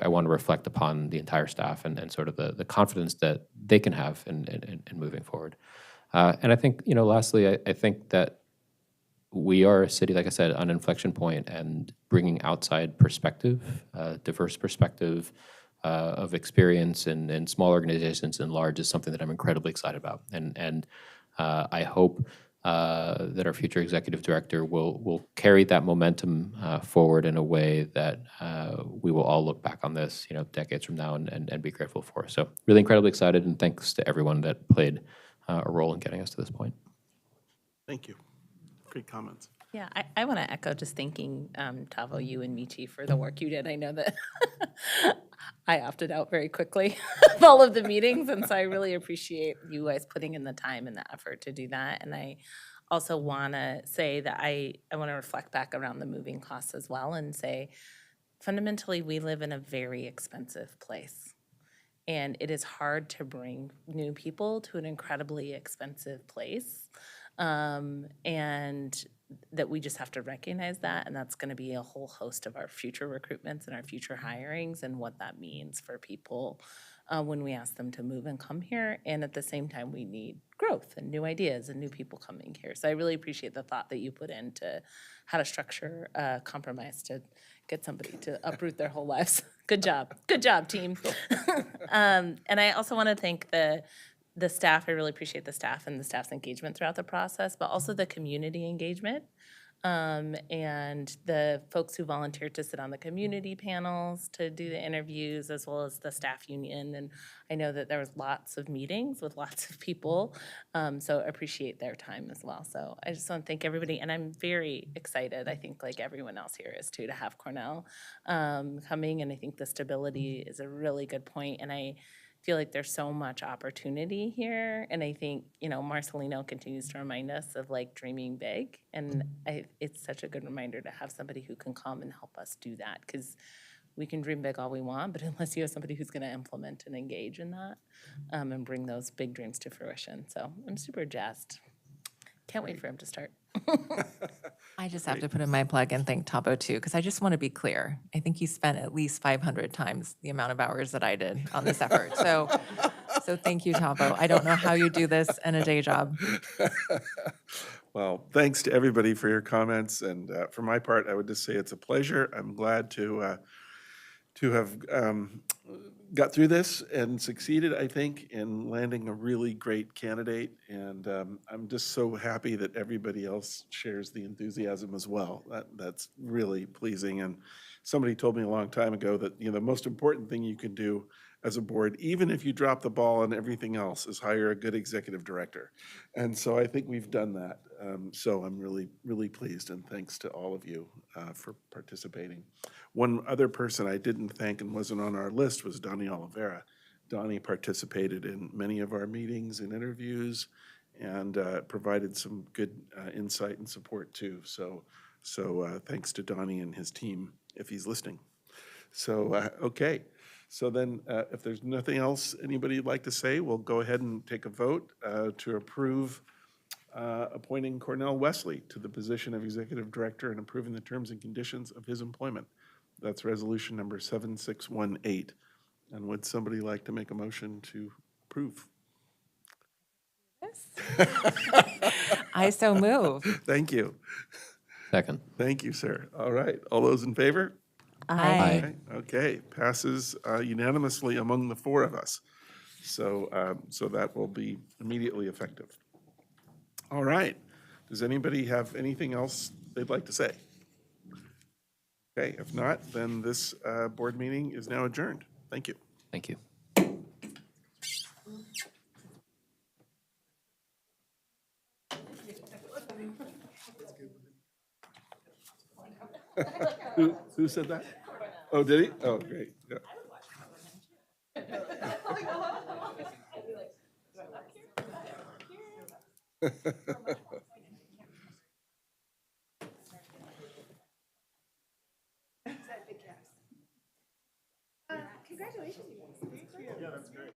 want to reflect upon the entire staff and sort of the confidence that they can have in moving forward. And I think, lastly, I think that we are a city, like I said, on an inflection point, and bringing outside perspective, diverse perspective of experience in small organizations and large is something that I'm incredibly excited about. And I hope that our future executive director will carry that momentum forward in a way that we will all look back on this, decades from now and be grateful for. So really incredibly excited, and thanks to everyone that played a role in getting us to this point. Thank you. Great comments. Yeah, I want to echo just thanking Tavo, you and Michi for the work you did. I know that I opted out very quickly of all of the meetings, and so I really appreciate you guys putting in the time and the effort to do that. And I also want to say that I want to reflect back around the moving costs as well and say, fundamentally, we live in a very expensive place. And it is hard to bring new people to an incredibly expensive place. And that we just have to recognize that, and that's gonna be a whole host of our future recruitments and our future hirings and what that means for people when we ask them to move and come here. And at the same time, we need growth and new ideas and new people coming here. So I really appreciate the thought that you put into how to structure a compromise to get somebody to uproot their whole lives. Good job. Good job, team. And I also want to thank the staff. I really appreciate the staff and the staff's engagement throughout the process, but also the community engagement. And the folks who volunteered to sit on the community panels to do the interviews, as well as the staff union. And I know that there was lots of meetings with lots of people, so appreciate their time as well. So I just want to thank everybody, and I'm very excited, I think like everyone else here is too, to have Cornell coming, and I think the stability is a really good point, and I feel like there's so much opportunity here. And I think, you know, Marcelino continues to remind us of like dreaming big. And it's such a good reminder to have somebody who can come and help us do that, because we can dream big all we want, but unless you have somebody who's gonna implement and engage in that and bring those big dreams to fruition. So I'm super jazzed. Can't wait for him to start. I just have to put in my plug and thank Tabo too, because I just want to be clear. I think he spent at least 500 times the amount of hours that I did on this effort. So thank you, Tabo. I don't know how you do this in a day job. Well, thanks to everybody for your comments. And for my part, I would just say it's a pleasure. I'm glad to have got through this and succeeded, I think, in landing a really great candidate. And I'm just so happy that everybody else shares the enthusiasm as well. That's really pleasing. And somebody told me a long time ago that, you know, the most important thing you can do as a board, even if you drop the ball on everything else, is hire a good executive director. And so I think we've done that. So I'm really, really pleased, and thanks to all of you for participating. One other person I didn't thank and wasn't on our list was Donnie Oliveira. Donnie participated in many of our meetings and interviews and provided some good insight and support too. So thanks to Donnie and his team, if he's listening. So, okay. So then, if there's nothing else anybody would like to say, we'll go ahead and take a vote to approve appointing Cornell Wesley to the position of Executive Director and approving the terms and conditions of his employment. That's resolution number 7618. And would somebody like to make a motion to approve? I so move. Thank you. Second. Thank you, sir. All right. All those in favor? Aye. Okay, passes unanimously among the four of us. So that will be immediately effective. All right. Does anybody have anything else they'd like to say? Okay, if not, then this board meeting is now adjourned. Thank you. Thank you. Who said that? Oh, did he? Oh, great. Yeah. Congratulations, you guys. Yeah, that's great.